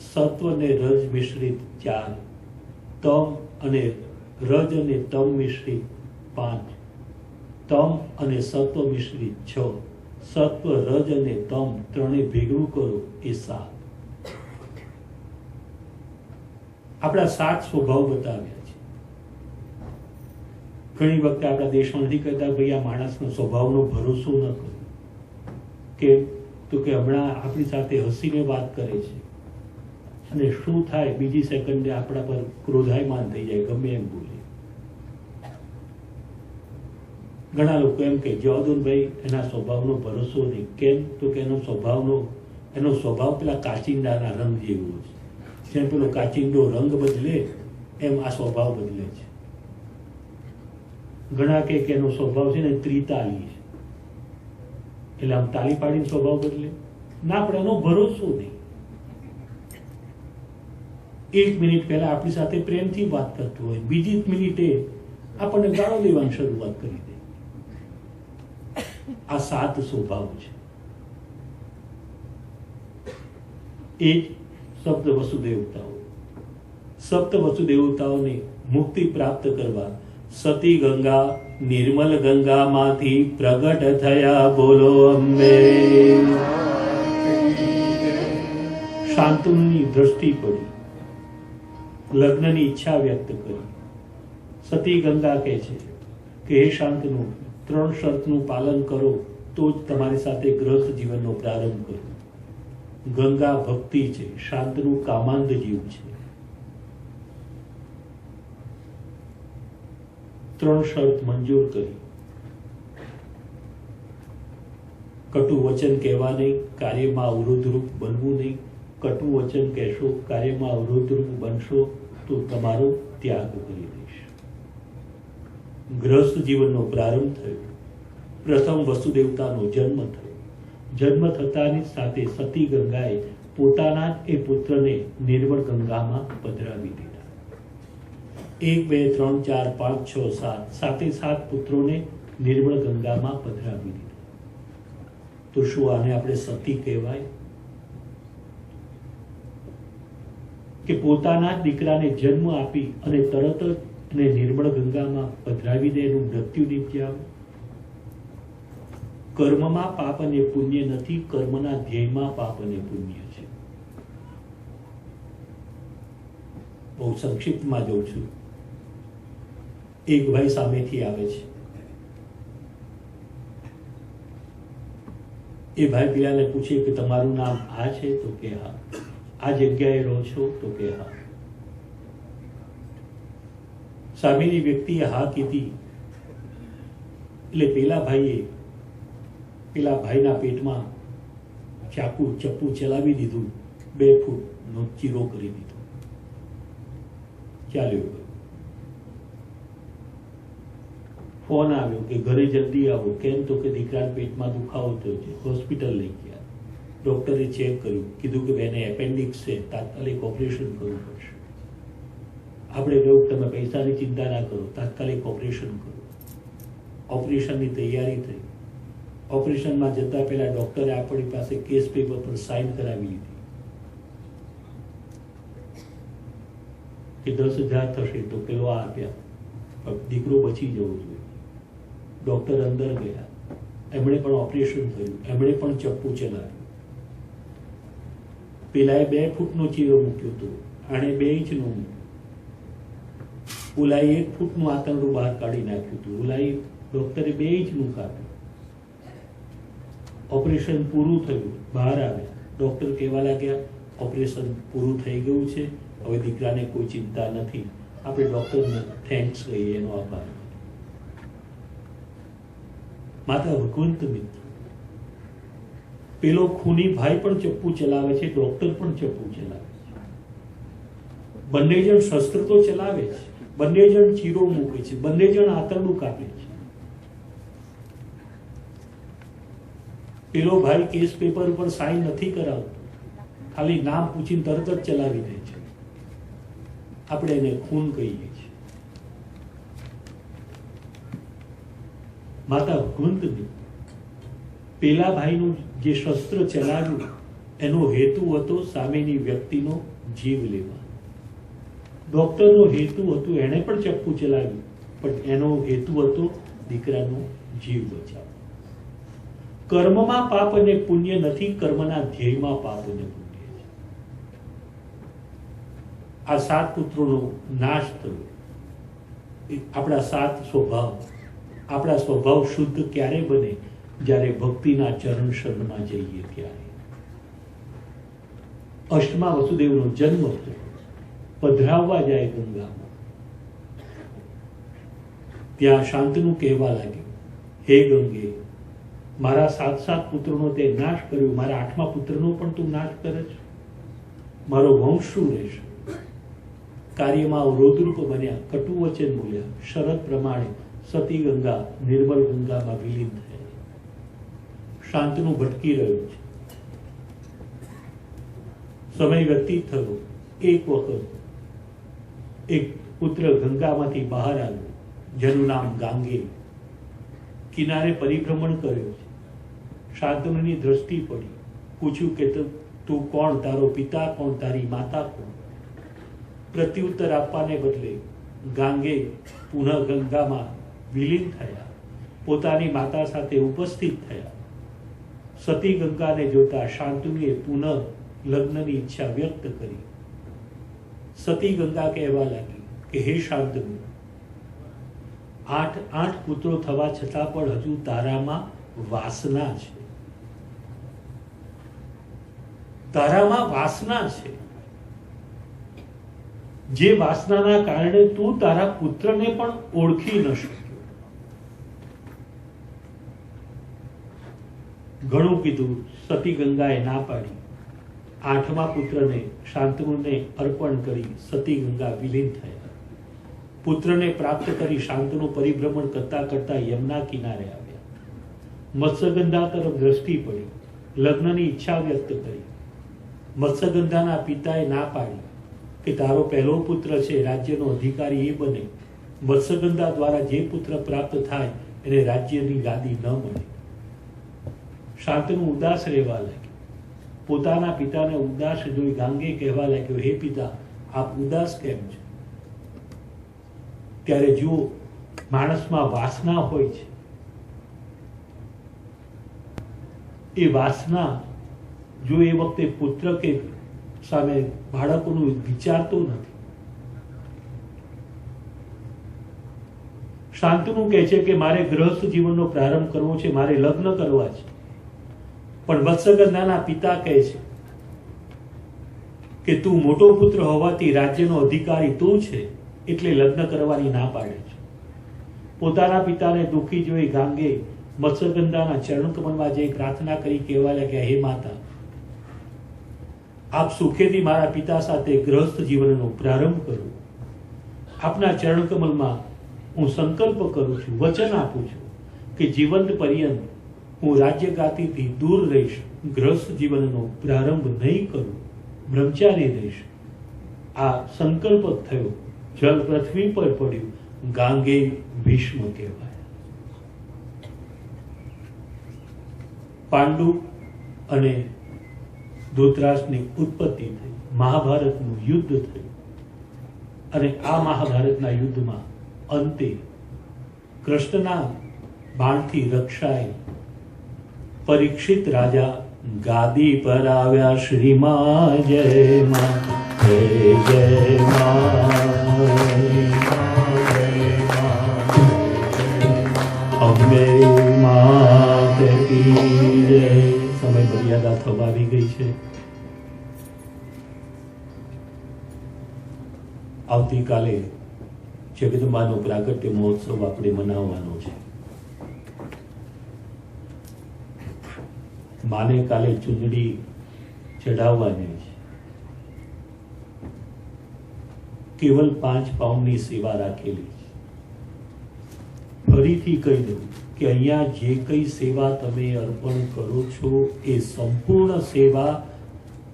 સત્વ અને રજ મિશ્રિત 4, તમ અને રજ અને તમ મિશ્રિત 5, તમ અને સત્વ મિશ્રિત 6, સત્વ, રજ અને તમ ત્રણે ભેગું કરો એ 7. આપણા 7 સ્વભાવ બતાવ્યા છે. ઘણી વખતે આપણા દેશમાં નથી કહેતા, ભાઈ આ માણસનો સ્વભાવનો ભરોસો ન કરો. કેમ? તો કે હમણાં આપણી સાથે હસીને વાત કરે છે અને શું થાય બીજી સેકન્ડે આપણા પર ક્રોધાયમાન થઈ જાય, ગમે એમ બોલે. ઘણા લોકો એમ કે જવાદુનભાઈ એના સ્વભાવનો ભરોસો નહીં. કેમ? તો કે એનો સ્વભાવ પેલા કાચિંડાના રંગ જેવો છે. જેમ પેલો કાચિંડો રંગ બદલે એમ આ સ્વભાવ બદલે છે. ઘણા કે એનો સ્વભાવ છે ને ત્રિતાલી છે, એટલે આમ તાલી પાડીને સ્વભાવ બદલે ના. આપણે એનો ભરોસો નહીં. 1 મિનિટ પહેલા આપણી સાથે પ્રેમથી વાત કરતો હોય, બીજી મિનિટે આપણને ગાળો દેવાની શરૂઆત કરી દે. આ 7 સ્વભાવ છે. એ જ સપ્ત વસુ દેવતાઓ. સપ્ત વસુ દેવતાઓને મુક્તિ પ્રાપ્ત કરવા સતી ગંગા નિર્મલ ગંગામાંથી પ્રગટ થયા. બોલો અંબે. શાંતનુની દ્રષ્ટિ પડી, લગ્નની ઈચ્છા વ્યક્ત કરી. સતી ગંગા કહે છે કે હે શાંતનુ, 3 શરતનું પાલન કરો તો જ તમારી સાથે ગ્રસ્ત જીવનનો પ્રારંભ કરો. ગંગા ભક્તિ છે, શાંતનુ કામાંધ જીવ છે. 3 શરત મંજૂર કરી. કટુ વચન કહેવા નહીં, કાર્યમાં અવરોધરૂપ બનવું નહીં. કટુ વચન કહેશો, કાર્યમાં અવરોધરૂપ બનશો તો તમારો ત્યાગ કરી દઈશ. ગ્રસ્ત જીવનનો પ્રારંભ થયો. પ્રથમ વસુદેવતાનો જન્મ થયો. જન્મ થતાની સાથે સતી ગંગાએ પોતાના એ પુત્રને નિર્મળ ગંગામાં પધરાવી દીધા. 1, 2, 3, 4, 5, 6, 7 સાથે 7 પુત્રોને નિર્મળ ગંગામાં પધરાવી દીધા. તો શું આને આપણે સતી કહેવાય? કે પોતાના દીકરાને જન્મ આપી અને તરત જ એને નિર્મળ ગંગામાં પધરાવી દે, એનું મૃત્યુ નિપજાવે. કર્મમાં પાપ અને પુણ્ય નથી, કર્મના ધ્યેયમાં પાપ અને પુણ્ય છે. બહુ સંક્ષિપ્તમાં જોઉં છું. એક ભાઈ સામેથી આવે છે. એ ભાઈ પેલાને પૂછે કે તમારું નામ આ છે? તો કે હા. આ જગ્યાએ રહો છો? તો કે હા. સામેની વ્યક્તિએ હા કીધી એટલે પેલા ભાઈના પેટમાં ચપ્પુ ચલાવી દીધું. 2 ફૂટનો ચીરો કરી દીધો. ચાલ્યો. ફોન આવ્યો કે ઘરે જલ્દી આવો. કેમ? તો કે દીકરાના પેટમાં દુખાવો થયો છે. હોસ્પિટલ લઈ ગયા. ડોક્ટરે ચેક કર્યું, કીધું કે બેને એપેન્ડિક્સ છે, તાત્કાલિક ઓપરેશન કરવું પડશે. આપણે કહ્યું તમે પૈસાની ચિંતા ના કરો, તાત્કાલિક ઓપરેશન કરો. ઓપરેશનની તૈયારી થઈ. ઓપરેશનમાં જતા પહેલા ડોક્ટરે આપણી પાસે કેસ પેપર પર સાઇન કરાવી લીધી કે 10,000 થશે. તો પેલો આપ્યા, દીકરો બચી જવો જોઈએ. ડોક્ટર અંદર ગયા, એમણે પણ ઓપરેશન થયું, એમણે પણ ચપ્પુ ચલાવ્યું. પેલાએ 2 ફૂટનો ચીરો મૂક્યો હતો, આણે 2 ઇંચનો મૂક્યો. ઓલાએ 1 ફૂટનું આંતરડું બહાર કાઢી નાખ્યું હતું, ઓલાએ ડોક્ટરે 2 ઇંચનું કાપ્યું. ઓપરેશન પૂરું થયું, બહાર આવ્યા, ડૉક્ટર કહેવા લાગ્યા ઓપરેશન પૂરું થઈ ગયું છે, હવે દીકરાને કોઈ ચિંતા નથી. આપણે ડૉક્ટરને થેન્ક્સ કહીએ, એનો આભાર. માતા ભગવંત મિત્ર, પેલો ખૂની ભાઈ પણ ચપ્પુ ચલાવે છે, ડૉક્ટર પણ ચપ્પુ ચલાવે છે. બંને જણ શસ્ત્ર તો ચલાવે છે, બંને જણ ચીરો મૂકે છે, બંને જણ આંતરડું કાપે છે. પેલો ભાઈ કેસ પેપર ઉપર સાઈન નથી કરાવતો, ખાલી નામ પૂછીને તરત જ ચલાવી દે છે. આપણે એને ખૂન કહીએ છીએ. માતા ભગવંતની પેલા ભાઈનું જે શસ્ત્ર ચલાવ્યું એનો હેતુ હતો સામેની વ્યક્તિનો જીવ લેવા. ડોક્ટરનો હેતુ હતું, એણે પણ ચપ્પુ ચલાવ્યું, પણ એનો હેતુ હતો દીકરાનો જીવ બચાવવો. કર્મમાં પાપ અને પુણ્ય નથી, કર્મના ધ્યેયમાં પાપ અને પુણ્ય છે. આ 7 પુત્રોનો નાશ થયો. આપણા 7 સ્વભાવ, આપણા સ્વભાવ શુદ્ધ ક્યારે બને? જ્યારે ભક્તિના ચરણ શરણમાં જઈએ ત્યારે. અષ્ટમા વસુદેવનો જન્મ થયો, પધરાવવા જાય ગંગામાં. ત્યાં શાંતનું કહેવા લાગ્યું, હે ગંગે, મારા 7 પુત્રોનો તે નાશ કર્યો, મારા 8મા પુત્રનો પણ તું નાશ કરે છે, મારો વંશ શું રહેશે? કાર્યમાં અવરોધરૂપ બન્યા, કટુ વચન બોલ્યા. શરત પ્રમાણે સતી ગંગા નિર્મલ ગંગામાં વિલીન થયા. શાંતનું ભટકી રહ્યું છે. સમય વ્યતીત થયો. એક વખત એક પુત્ર ગંગામાંથી બહાર આવ્યો, જેનું નામ ગાંગે. કિનારે પરિભ્રમણ કર્યો છે. શાંતનુની દ્રષ્ટિ પડી. પૂછ્યું કે તું કોણ, તારો પિતા કોણ, તારી માતા કોણ? પ્રત્યુત્તર આપવાને બદલે ગાંગે પુનઃ ગંગામાં વિલીન થયા, પોતાની માતા સાથે ઉપસ્થિત થયા. સતી ગંગાને જોતા શાંતનુએ પુનઃ લગ્નની ઈચ્છા વ્યક્ત કરી. સતી ગંગા કહેવા લાગી કે હે શાંતનુ, 8 પુત્રો થવા છતાં પણ હજુ તારામાં વાસના છે, તારામાં વાસના છે. જે વાસનાના કારણે તું તારા પુત્રને પણ ઓળખી ન શક્યો. ઘણું કીધું, સતી ગંગાએ ના પાડી. 8મા પુત્રને શાંતનુને અર્પણ કરી સતી ગંગા વિલીન થયા. પુત્રને પ્રાપ્ત કરી શાંતનું પરિભ્રમણ કરતા કરતા યમુના કિનારે આવ્યા. મત્સ્યગંધા તરફ દ્રષ્ટિ પડી, લગ્નની ઈચ્છા વ્યક્ત કરી. મત્સ્યગંધાના પિતાએ ના પાડી કે તારો પહેલો પુત્ર છે, રાજ્યનો અધિકારી એ બને. મત્સ્યગંધા દ્વારા જે પુત્ર પ્રાપ્ત થાય એને રાજ્યની ગાદી ન મળે. શાંતનું ઉદાસ રહેવા લાગ્યું. પોતાના પિતાને ઉદાસ જોઈ ગાંગે કહેવા લાગ્યો, હે પિતા, આપ ઉદાસ કેમ છો? ત્યારે જુઓ, માણસમાં વાસના હોય છે. એ વાસના જો એ વખતે પુત્ર કે સામે બાળકોનું વિચારતો નથી. શાંતનું કહે છે કે મારે ગૃહસ્થ જીવનનો પ્રારંભ કરવો છે, મારે લગ્ન કરવા છે. પણ મત્સ્યગંધાના પિતા કહે છે કે તું મોટો પુત્ર હોવાથી રાજ્યનો અધિકારી તું છે, એટલે લગ્ન કરવાની ના પાડે છે. પોતાના પિતાને દુઃખી જોઈ ગાંગે મત્સ્યગંધાના ચરણકમળમાં જઈ પ્રાર્થના કરી કહેવા લાગ્યા, હે માતા, આપ સુખેથી મારા પિતા સાથે ગ્રસ્ત જીવનનો પ્રારંભ કરો. આપના ચરણકમળમાં હું સંકલ્પ કરું છું, વચન આપું છું કે જીવંત પર્યંત હું રાજ્યગાદીથી દૂર રહીશ, ગ્રસ્ત જીવનનો પ્રારંભ નહીં કરું, બ્રહ્મચારી રહીશ. આ સંકલ્પ થયો. જલ પૃથ્વી પર પડ્યું. ગાંગે ભીષ્મ કહેવાય. પાંડુ અને ધૃતરાષ્ટ્રની ઉત્પત્તિ થઈ, મહાભારતનું યુદ્ધ થયું. અને આ મહાભારતના યુદ્ધમાં અંતે કૃષ્ણના બાણથી રક્ષાએ પરીક્ષિત રાજા ગાદી પર આવ્યા. શ્રીમાં જય માં, જય માં, અંબે માત કી જય. સમય મર્યાદા થવા આવી ગઈ છે. આવતીકાલે જગદંબાનો પ્રાગટ્ય મહોત્સવ આપણે મનાવવાનો છે. માને કાલે ચૂંદડી ચડાવવાની છે. કેવલ 5 પાઉન્ડની સેવા રાખેલી છે. ફરીથી કહી દઉં કે અહીંયા જે કઈ સેવા તમે અર્પણ કરો છો એ સંપૂર્ણ સેવા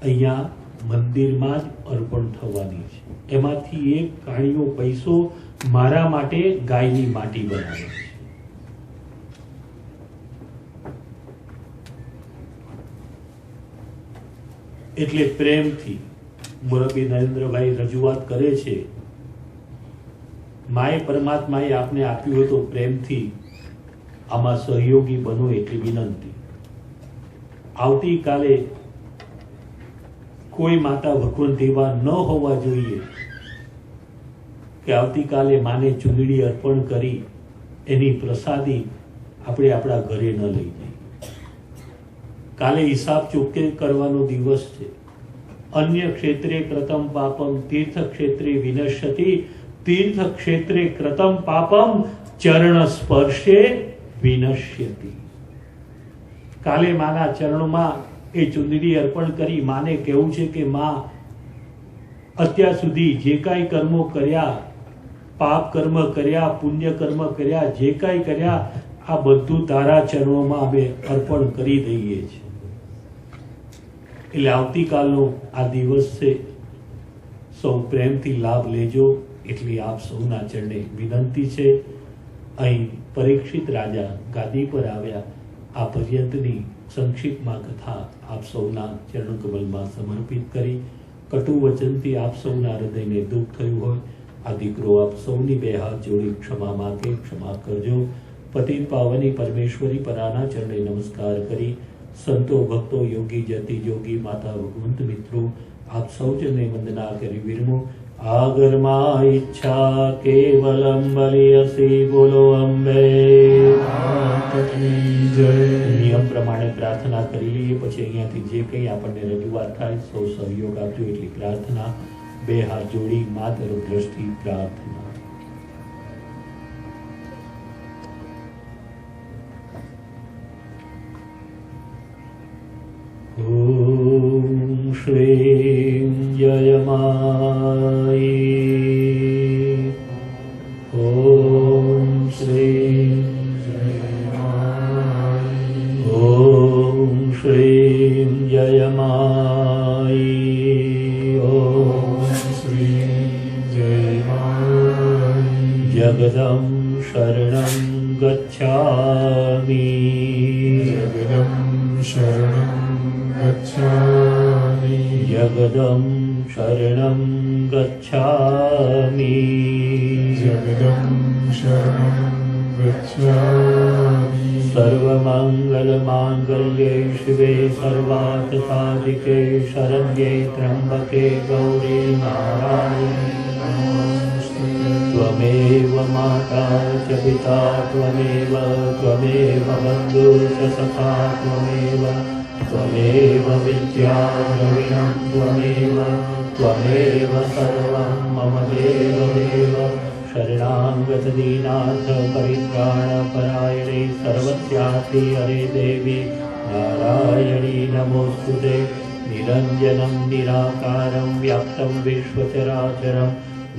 અહીંયા મંદિરમાં જ અર્પણ થવાની છે. એમાંથી એક કાણીયો પૈસો મારા માટે ગાયની માટી બનાવે છે. એટલે પ્રેમથી મુરબ્બી નરેન્દ્રભાઈ રજૂઆત કરે છે, માએ પરમાત્માએ આપને આપ્યું તો પ્રેમથી આમાં સહયોગી બનો એટલી વિનંતી. આવતીકાલે કોઈ માતા ભગવંત એવા ન હોવા જોઈએ કે આવતીકાલે માને ચૂંદડી અર્પણ કરી એની પ્રસાદી આપણે આપણા ઘરે ન લઈ જઈએ. કાલે હિસાબ ચૂકે કરવાનો દિવસ છે. અન્ય ક્ષેત્રે કૃતમ પાપમ તીર્થ ક્ષેત્રે વિનશ્યતિ, તીર્થ ક્ષેત્રે કૃતમ પાપમ ચરણ સ્પર્શે વિનશ્યતિ. કાલે માના ચરણોમાં એ ચુંદડી અર્પણ કરી માને કહેવું છે કે માં, અત્યાર સુધી જે કાંઈ કર્મો કર્યા, પાપ કર્મ કર્યા, પુણ્ય કર્મ કર્યા, જે કાંઈ કર્યા, આ બધું તારા ચરણોમાં અમે અર્પણ કરી દઈએ છીએ. એટલે આવતીકાલનો આ દિવસ છે, સૌ પ્રેમથી લાભ લેજો એટલી આપ સૌના ચરણે વિનંતી છે. અહીં પરીક્ષિત રાજા ગાદી પર આવ્યા. આ પર્યંતની સંક્ષિપ્તમાં કથા આપ સૌના ચરણ કમલમાં સમર્પિત કરી. કટુ વચનથી આપ સૌના હૃદયને દુઃખ થયું હોય, આ દીકરો આપ સૌની બે હાથ જોડી ક્ષમા માંગે, ક્ષમા કરજો. પતિત પાવની પરમેશ્વરી પરાના ચરણે નમસ્કાર કરી સંતો ભક્તો યોગી જતી જોગી માતા ભગવંત મિત્રો આપ સૌજને વંદના કરી વિરમો. આગરમાં ઈચ્છા કેવલમ બલિયસી બોલો અંબે. નિયમ પ્રમાણે પ્રાર્થના કરી લઈએ, પછી અહીંયાથી જે કંઈ આપણને રજૂઆત થાય સૌ સહયોગ આપજો એટલી પ્રાર્થના. બે હાથ જોડી મા તરફ દ્રષ્ટિ પ્રાર્થના. ઓમ શ્રીમ જય માઈ. ઓમ શ્રીમ જય માઈ. ઓમ શ્રીમ જય માઈ. ઓમ શ્રીમ જય માઈ. જગદમ શરણં ગચ્છામિ. જગદમ શરણં गच्छामि. जगदं शरणं गच्छामि. जगदं शरणं गच्छामि. सर्वमङ्गलमाङ्गल्ये शिवे सर्वार्थसाधिके शरण्ये त्र्यम्बके गौरी नारायणी नमोस्तुते. त्वमेव माता च पिता त्वमेव, त्वमेव बन्धुश्च सखा त्वमेव, त्वमेव विद्या द्रविणं त्वमेव, त्वमेव सर्वं मम देवदेव. शरणागतदीनाथ परित्राणपरायणे सर्वस्यासि हरे देवी नारायणी नमोस्तुते. निरञ्जनं निराकारं व्याप्तं विश्वचराचरं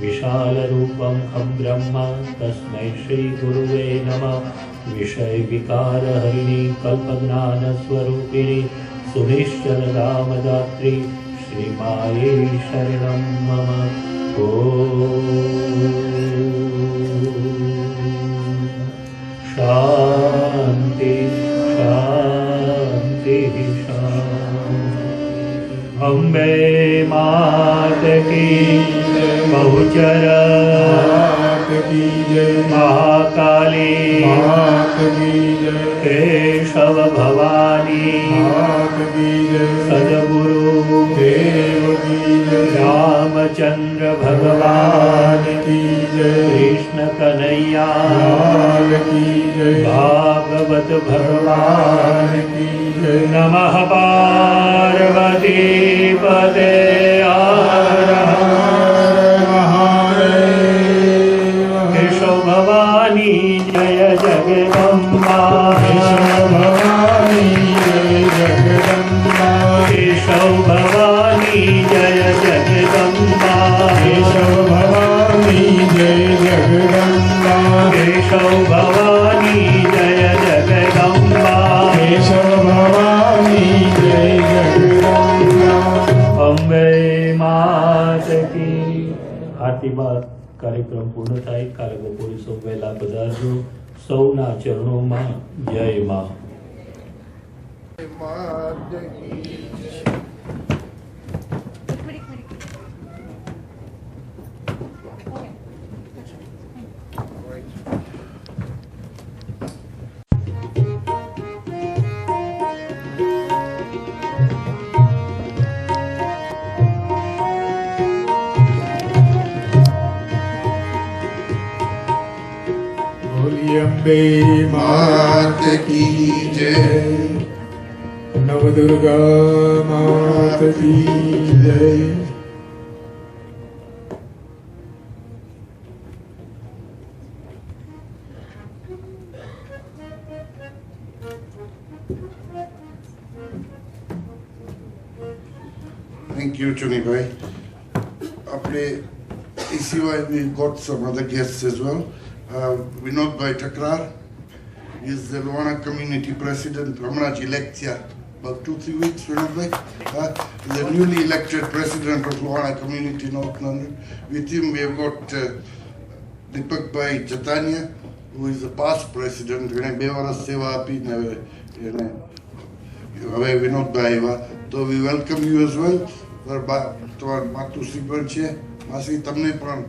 विशालरूपं खं ब्रह्म तस्मै श्रीगुरुवे नमः. विषयविकारहरिणी कल्पज्ञानस्वरूपिणी सुनिश्चलदामदात्री श्रीमाये शरणं मम. ॐ शान्ति शान्ति शान्ति. अम्बे मात की बहुचर महाकाली केशव भवानी सद्गुरु रामचंद्र भगवान की, कृष्ण कन्हैया की જય ભાગવત ભગવાન કી જય નમઃ પાર્વતી પદે હર મહાદેવ કેશવ ભવાની જય જગદંબા ભવાની જય જગદંબા કેશવ ભવાની જય જગદંબા કેશવ ભવાની જય જગદંબા કેશવ ભવાની જય જગદંબા કેશવ ભવાની જય જગદંબા અંબે માત કી. આરતી બાદ કાર્યક્રમ પૂર્ણ થાય. કાલે બપોરે સૌ વહેલા પધારજો. સૌના ચરણોમાં જય માં. બોલી અંબે मात की जय નવદુર્ગા માત કી જય Thank you, Chunibhai. આપણે એ સિવાય we got some other guests as well. Vinodbhai Takrar is the Luana community president. હમણાં જ elect થયા. About 2-3 weeks, Vinodbhai. The newly elected president of Luana community, North London. With him we have got Deepakbhai Chaitanya, who is the past president. એણે 2 વર્ષ સેવા આપીને એને હવે વિનોદભાઈ આવ્યા. તો we welcome you as well. તમારા માતુશ્રી પણ છે, માસી તમને પણ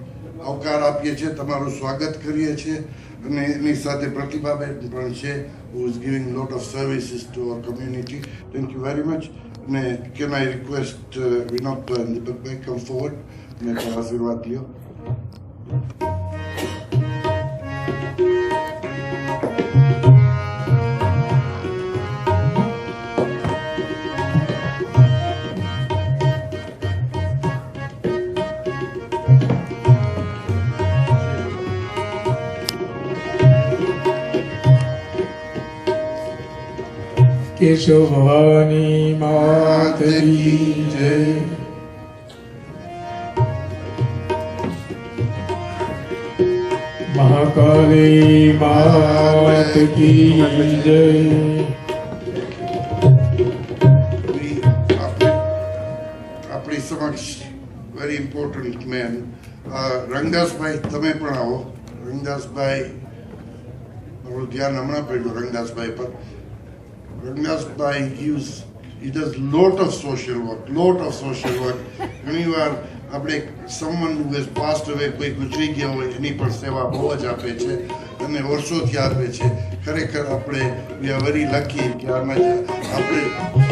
આવકાર આપીએ છીએ, તમારું સ્વાગત કરીએ છીએ. અને એની સાથે પ્રતિભાબેન પણ છે, who is giving a lot of services to our community. Thank you very much. અને can I request Vinodbhai and Deepakbhai come forward અને આશીર્વાદ લ્યો. કેશવ ભવાની માત કી જય મહાકાલી માત કી જય આપણી સમક્ષ વેરી ઇમ્પોર્ટન્ટ મેન રંગદાસભાઈ, તમે પણ આવો. રંગદાસભાઈ, મારું ધ્યાન હમણાં પડ્યું રંગદાસભાઈ પર. Rangasbhai he does lot of social work. ઘણી વાર આપણે someone who has passed away, કોઈ ગુજરી ગયા હોય એની પણ સેવા બહુ જ આપે છે અને વર્ષોથી આપે છે. ખરેખર આપણે we are very lucky કે આમાં આપણે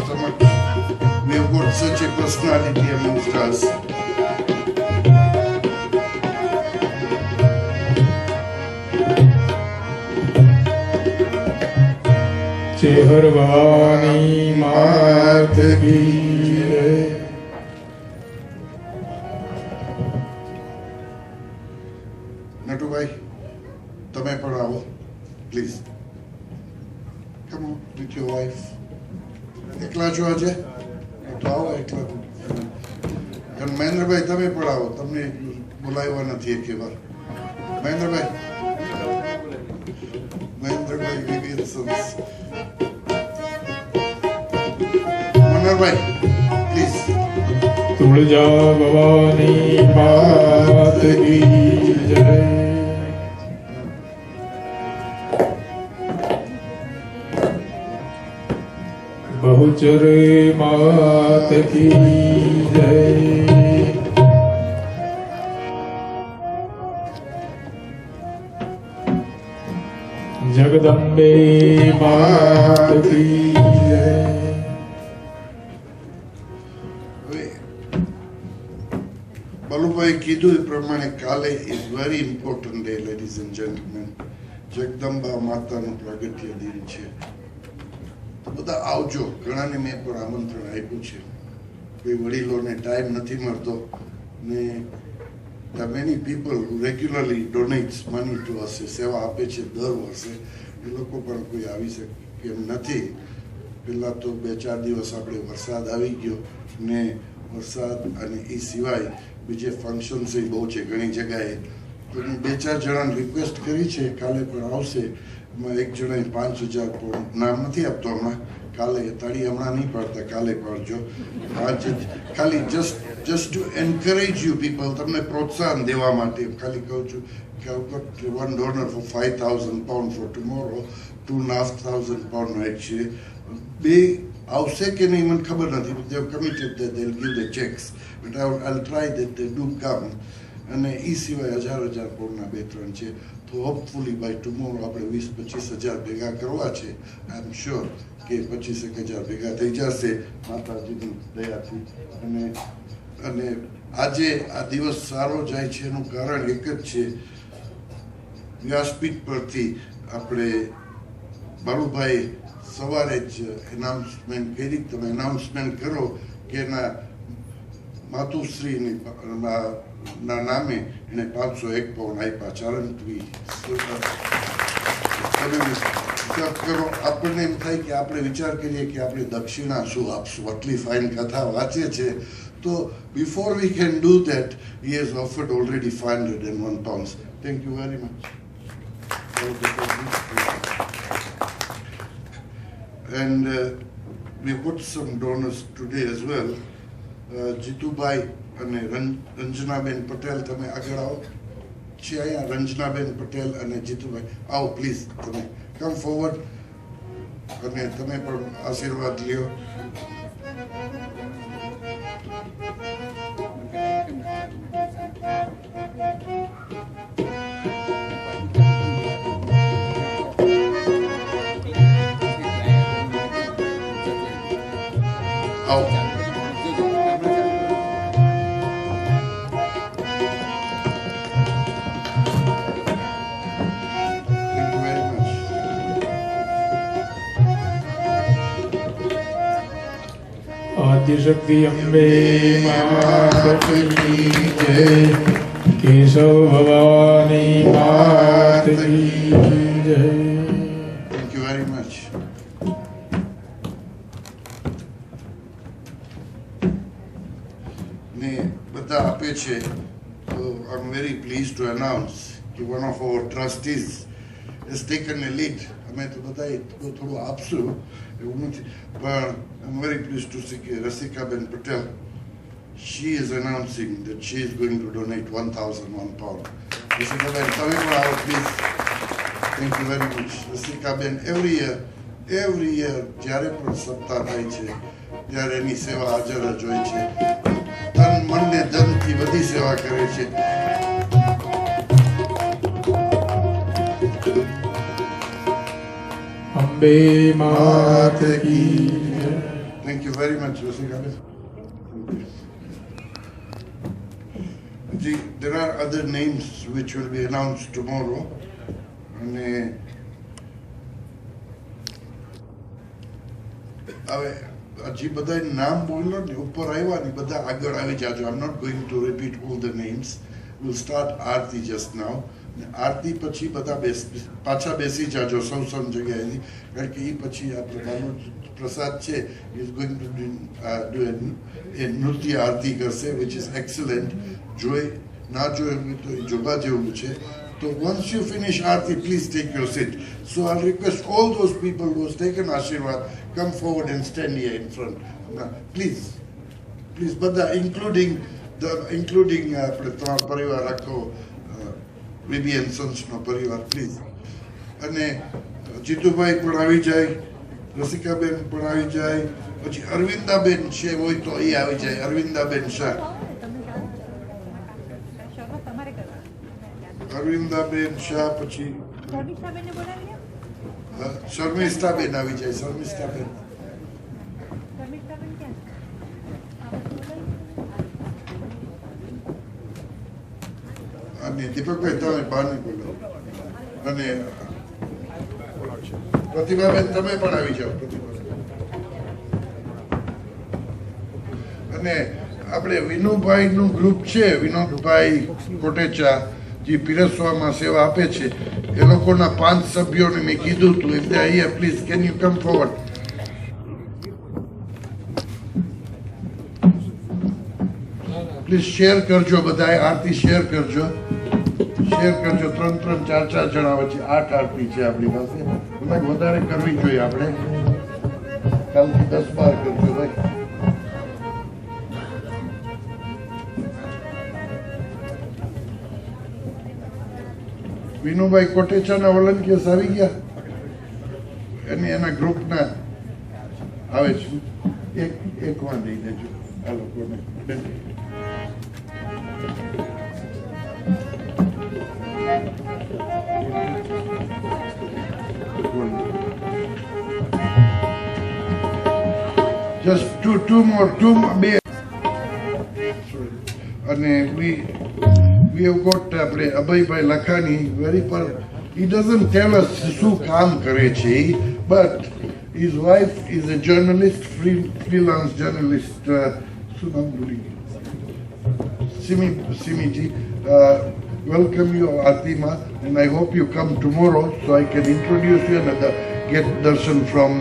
સમક્ષ we have got such a personality amongst us. Chehar Bhavani માત કી જય નટુભાઈ, તમે પણ આવો please. Come on with your wife. એકલા છો આજે? તો આવો એકલા. અને મહેન્દ્રભાઈ, તમે પણ આવો. તમને બોલાવ્યા નથી એક વાર. મહેન્દ્રભાઈ, Vivian મનોહરભાઈ, પ્લીઝ. તુળજા ભવાની માત કી જય बहुचर मात की जय जगदम्बे मात की जय બલુભાઈ કીધું એ પ્રમાણે કાલે is very important day, ladies and gentleman. Jagdamba માતાનું પ્રાગટ્ય દિન છે. તો બધા આવજો. ઘણાને મેં પણ આમંત્રણ આપ્યું છે. કોઈ વડીલોને ટાઈમ નથી મળતો ને there are many people who regularly donates money to us, સેવા આપે છે દર વર્ષે. એ લોકો પણ કોઈ આવી શકે એમ નથી. પહેલાં તો 2-4 દિવસ આપણે વરસાદ આવી ગયો ને વરસાદ અને એ સિવાય બીજે ફંક્શન્સ એ બહુ છે ઘણી જગ્યાએ. તો મેં 2-4 જણાને રિક્વેસ્ટ કરી છે, કાલે પણ આવશે. એમાં એક જણાએ 5,000 પણ નામ નથી આપતો હમણાં. કાલે તાળી હમણાં નહીં પાડતા, કાલે પાડજો. ખાલી just to encourage you people, તમને પ્રોત્સાહન દેવા માટે ખાલી કહું છું કે I've got one donor for £5,000 for tomorrow, £2,500 next year. બે આવશે કે નહીં મને ખબર નથી, but they have committed that they'll give the checks, but I'll try that they do come. અને એ સિવાય 1,000 પોણના 2-3 છે. તો હોપફુલી બાય ટુમોરો આપણે 20-25 હજાર ભેગા કરવા છે. આઈ એમ શ્યોર કે 25,000 ભેગા થઈ જશે માતાજીની દયાથી. અને આજે આ દિવસ સારો જાય છે એનું કારણ એક જ છે. વ્યાસપીઠ પરથી આપણે બાળુભાઈ સવારે જ એનાઉન્સમેન્ટ કરી. તમે એનાઉન્સમેન્ટ કરો કે એના માતુશ્રીની ના નામે એને 501 પાઉન્ડ આપ્યા. ચારણવી તમે વિચાર કરો. આપણને એમ થાય કે આપણે વિચાર કરીએ કે આપણે દક્ષિણા શું આપશું, આટલી ફાઇન કથા વાંચે છે. તો before we can do that, he has offered already £501. Thank you very much. And we've got some donors today as well. Jitubhai અને રંજનાબેન પટેલ, તમે આગળ આવો. છે અહીંયા રંજનાબેન પટેલ અને જીતુભાઈ, આવો પ્લીઝ, તમે કમ ફોરવર્ડ અને તમે પણ આશીર્વાદ લ્યો. આવો. આદિશક્તિ અંબે માત કી જય. કેશવ ભવાની માત કી જય. Thank you very much. ને બધા આપે છે. તો I'm very pleased to announce કે one of our trustees has taken a lead. અમે તો બધા થોડું આપશું એવું નથી, પણ I'm very pleased to see કે રસિકાબેન Patel, she is announcing that she is going to donate £1,001. રસિકાબેન તમે પણ આવો please. Thank you very much. રસિકાબેન every year જ્યારે પણ સપ્તાહ થાય છે ત્યારે એની સેવા હાજર જ હોય છે. તન મન ને ધનથી બધી સેવા કરે છે. અંબે માત કી જય. Thank you very much, Rasikaben. There are other names which will be announced tomorrow. અને હવે હજી બધા નામ બોલો ને ઉપર આવ્યા ને બધા આગળ આવી જાજો. I'm not going to repeat all the names. We'll start Aarti just now. આરતી પછી બધા પાછા બેસી જાજો સૌ જગ્યાએથી, કારણ કે એ પછી આપણે ભાનુ પ્રસાદ છે ઇઝ ગોઈંગ ટુ ડુ એ નૃત્ય આરતી કરશે, વિચ ઇઝ એક્સલન્ટ. જોઈ ના જોયું તો એ જોવા જેવું છે. તો once you finish Aarti, please take your seat. So I'll request all those people who have taken Ashirwad, come forward and stand here in front. Please, બધા, including આપણે તમારો પરિવાર આખો બેબી એન્ડ સન્સનો પરિવાર, પ્લીઝ. અને જીતુભાઈ પણ આવી જાય, રસિકાબેન પણ આવી જાય, પછી અરવિંદાબેન છે હોય તો એ આવી જાય. અરવિંદાબેન શાહ, અરવિંદાબેન શાહ, પછી શર્મિષ્ઠાબેન આવી જાય. શર્મિષ્ઠાબેન અને દીપકભાઈ તમે બહાર નહીં બોલો. અને પ્રતિભાબેન તમે પણ આવી જાઓ. અને આપણે વિનુભાઈનું ગ્રુપ છે, વિનોદભાઈ કોટેચા, જે પીરસવામાં સેવા આપે છે, એ લોકોના 5 સભ્યોને મેં કીધું હતું, if they are here, please can you come forward? Please share કરજો, બધાએ આરતી શેર કરજો, 3-3, 4-4 જણા વચ્ચે 8 આરતી છે આપણી પાસે. એમાં વધારે કરવી જોઈએ આપણે, કાલથી 10-12 કરજો ભાઈ. વિનુભાઈ કોટેચાના વોલન્ટિયર્સ આવી ગયા અને એના ગ્રુપના આવે છે. એક માં દઈ દેજો આ લોકોને. Just two more, બે. અને we have got આપણે અભયભાઈ લખાણી, very પર he doesn't tell us શું કામ કરે છે, but his wife is a journalist, freelance journalist. શું નામ ભૂલી ગઈ? Simiji. Welcome you Aartima, and I hope you come tomorrow so I can introduce you and get darshan from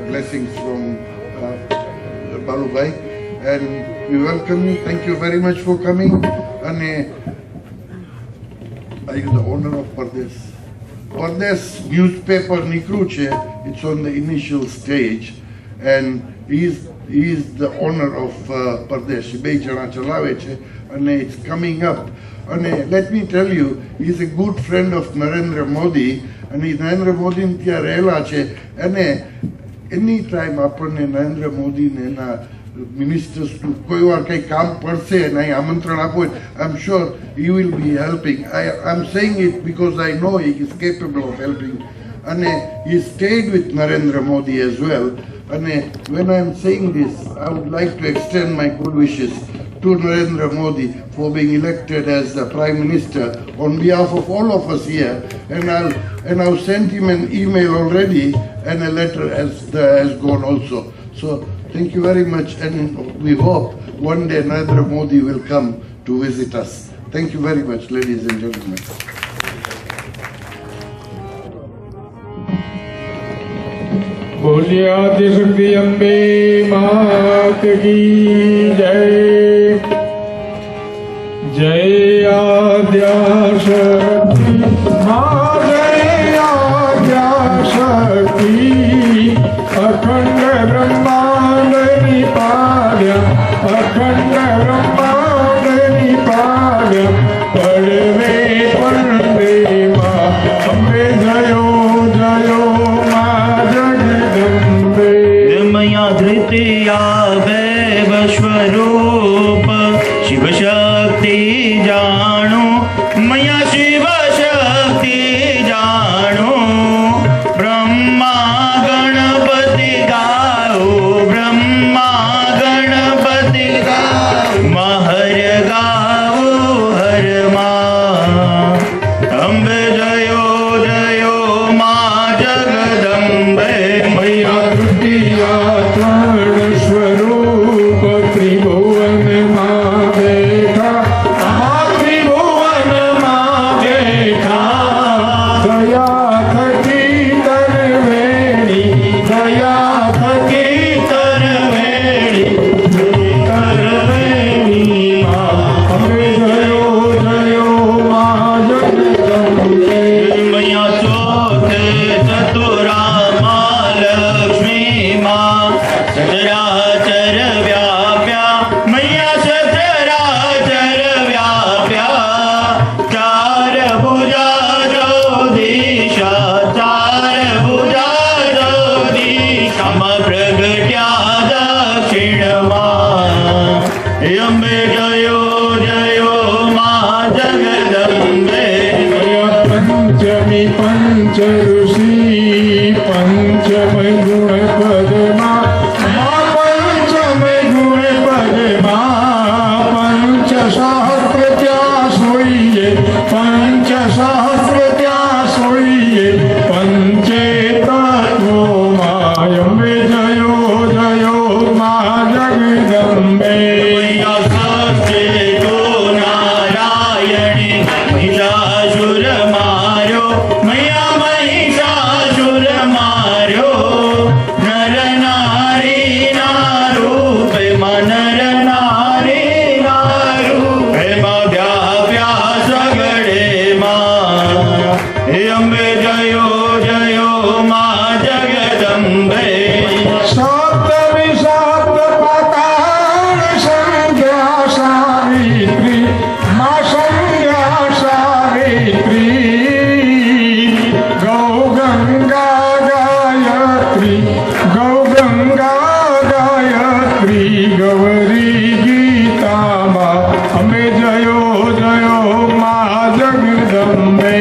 blessings from Balubhai, and we welcome you. Thank you very much for coming. And are you the owner of Pardes? Pardes newspaper નીકળ્યું છે, it's on the initial stage, and he is the owner of Pardes. બે જણા ચલાવે છે and it's coming up. And let me tell you, he is a good friend of Narendra Modi, and he Narendra Modi ત્યાં રહેલા છે. અને એની time આપણને નરેન્દ્ર મોદીને એના મિનિસ્ટર્સનું કોઈ વાર કંઈ કામ પડશે અને અહીં આમંત્રણ આપો, I am sure he will be helping. I'm saying it because I know he is capable of helping. And he stayed with Narendra Modi as well. And when I'm saying this, I would like to extend my good wishes to Narendra Modi for being elected as the Prime Minister on behalf of all of us here. And I've sent him an email already, and a letter has gone also. So thank you very much, and we hope one day Narendra Modi will come to visit us. Thank you very much, ladies and gentlemen. बोलिए आदिशक्ति अम्बे मात की जय. जय आद्याशक्ति माँ, जय आद्याशक्ति. अखंड ब्रह्मांड निपाद्य, अखंड ब्रह्मांड निपाद्य. पड़वे पड़वे माँ अम्बे, जयो जयो माँ जगदम्बे. मया धृतिया वैव स्वरूप शिव शक्ति जाणो, मया शिव शक्ति जाणो. ब्रह्मा गणपति गाओ, ब्रह्मा गणपति गाओ. महर गाओ हर माँ अम्बे, जयो जयो माँ जगदम्बे. मैया तृतीया त्रण स्वरूप त्रिभुवन माँ देखा, त्रिभुवन माँ देखा. दया थकी तरवेणी, दया थकी तरवेणी. ગંગા ગાયત્રી ગૌરી ગીતામાં અંબે જયો જયો મા જગદંબે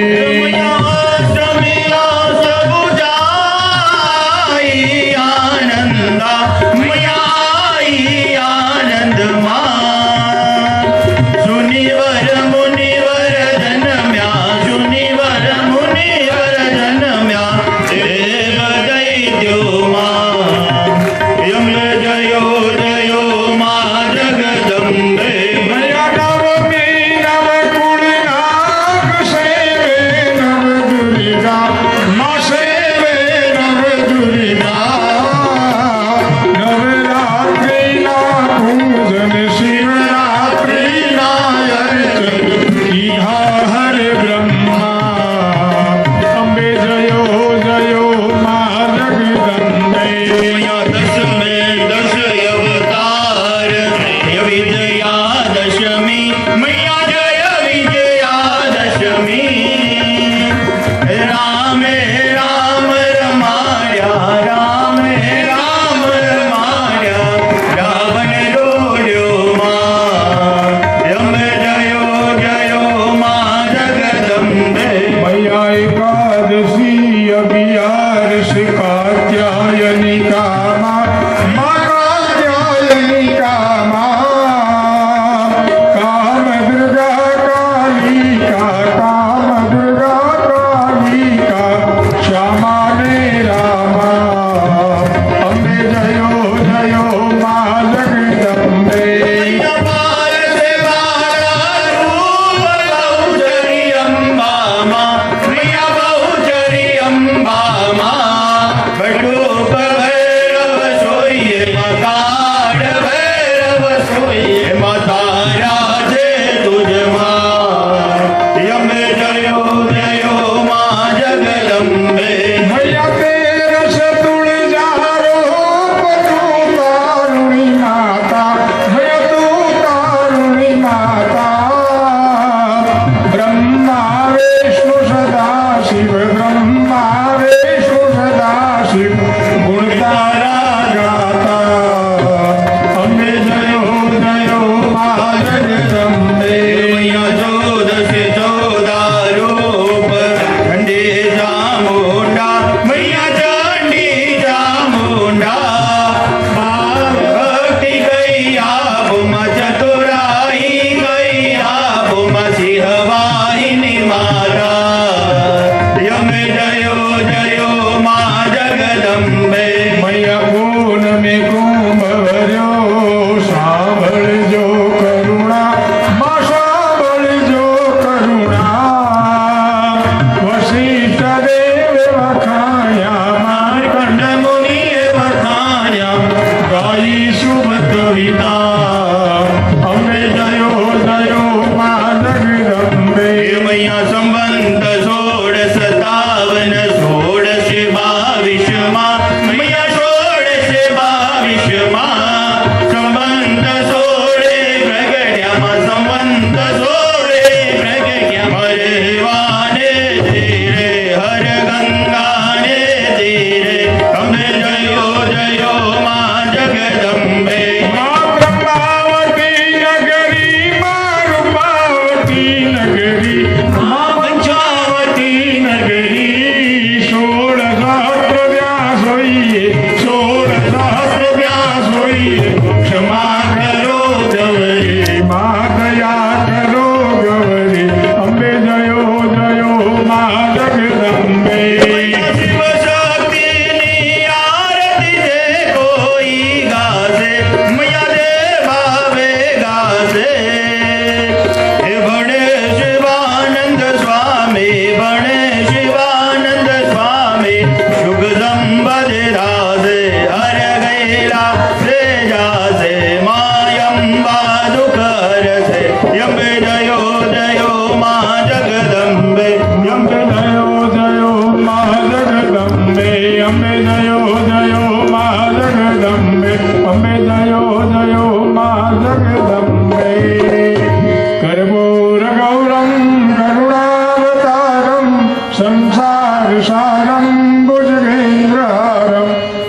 संसार सारं भुजगेन्द्रहारं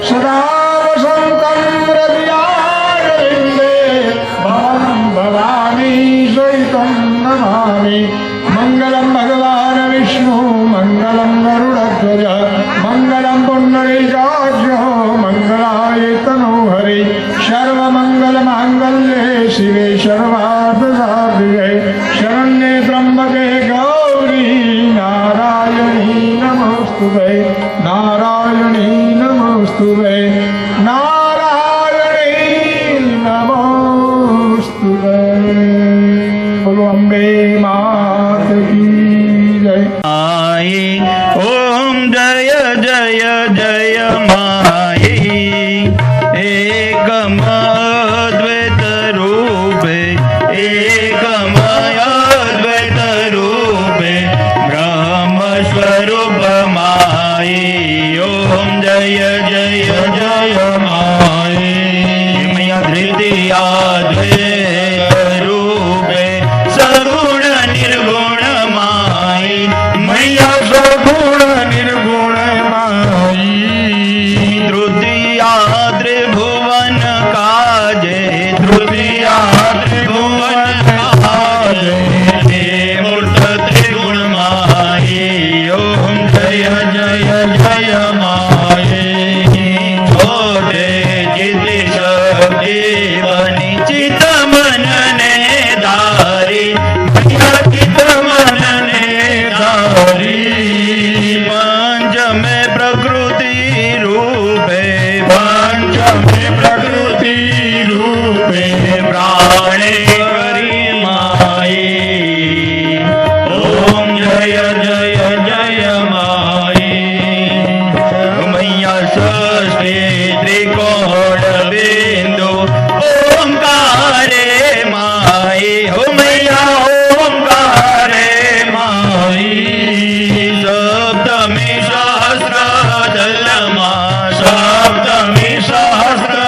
सदा वसं सर्वार्थ साधिके शरण्ये त्र्यंबके गौरी नारायणी नमोस्तुते नारायणी नमोस्तुते नारायणी नमोस्तुते। बोलो अम्बे मात की जय। माये ओम जय जय जय माये एकमद्वैत रूपे एकमद्वैत रूपे ब्रह्म स्वरूप माये ओम जय जय जय माये मया धृतिया द्वैत रूपे सगुण निर्गुण माये मया सगुण निर्गुण माई तृतीया त्रिभुवन काजे तृतीया त्रिभुवन काजे हे मूर्त त्रिगुण माये ओम जय जय जय माये छोटे जिति शक्ति बनी चित मन ने धारी मैया चित मन ने धारी पंचमे प्रकृति रूपे पंचमे प्रकृति रूपे प्राणे करी माये ओम जय जय जय माये मैया षष्ठी त्रिकोण बिंदु ओंकारे माये हो मैया ओंकारे माये सप्तमी सहस्र जलमा सप्तमी सहस्र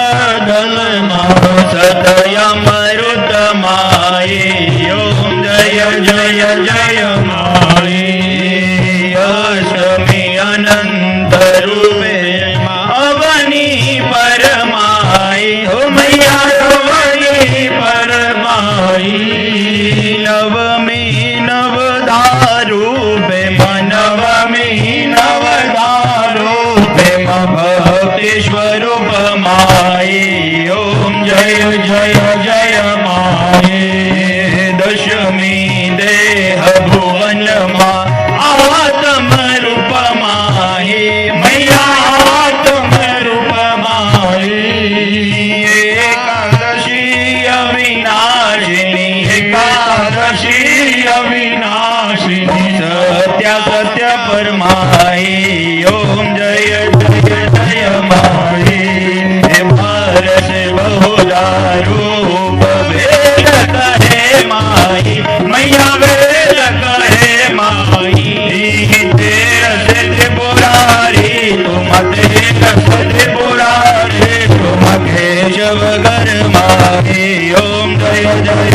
जलमा सतया मरुत माये ओम जय जय जय माये अष्टमी अनंत रूपे अवनी परमाई हो मैया अवनी परमाई नवमी नवधारूपे नवमी नवधारूपे भक्ति स्वरूप माये ओम जय जय जय माये दशमी देह भुवन मा आत्म रूप माये मैया आत्म रूप माये एकादशी अविनाशिनी एकादशी अविनाशिनी सत्या सत्य परमाये ओम जय जय जय माये भारत बहुधारूप वेद कहे माई मैया वेद कहे माई तेरा से त्रिपुरारी तुम तेरा से त्रिपुरारी तुम केशव घर माई ओम जय जय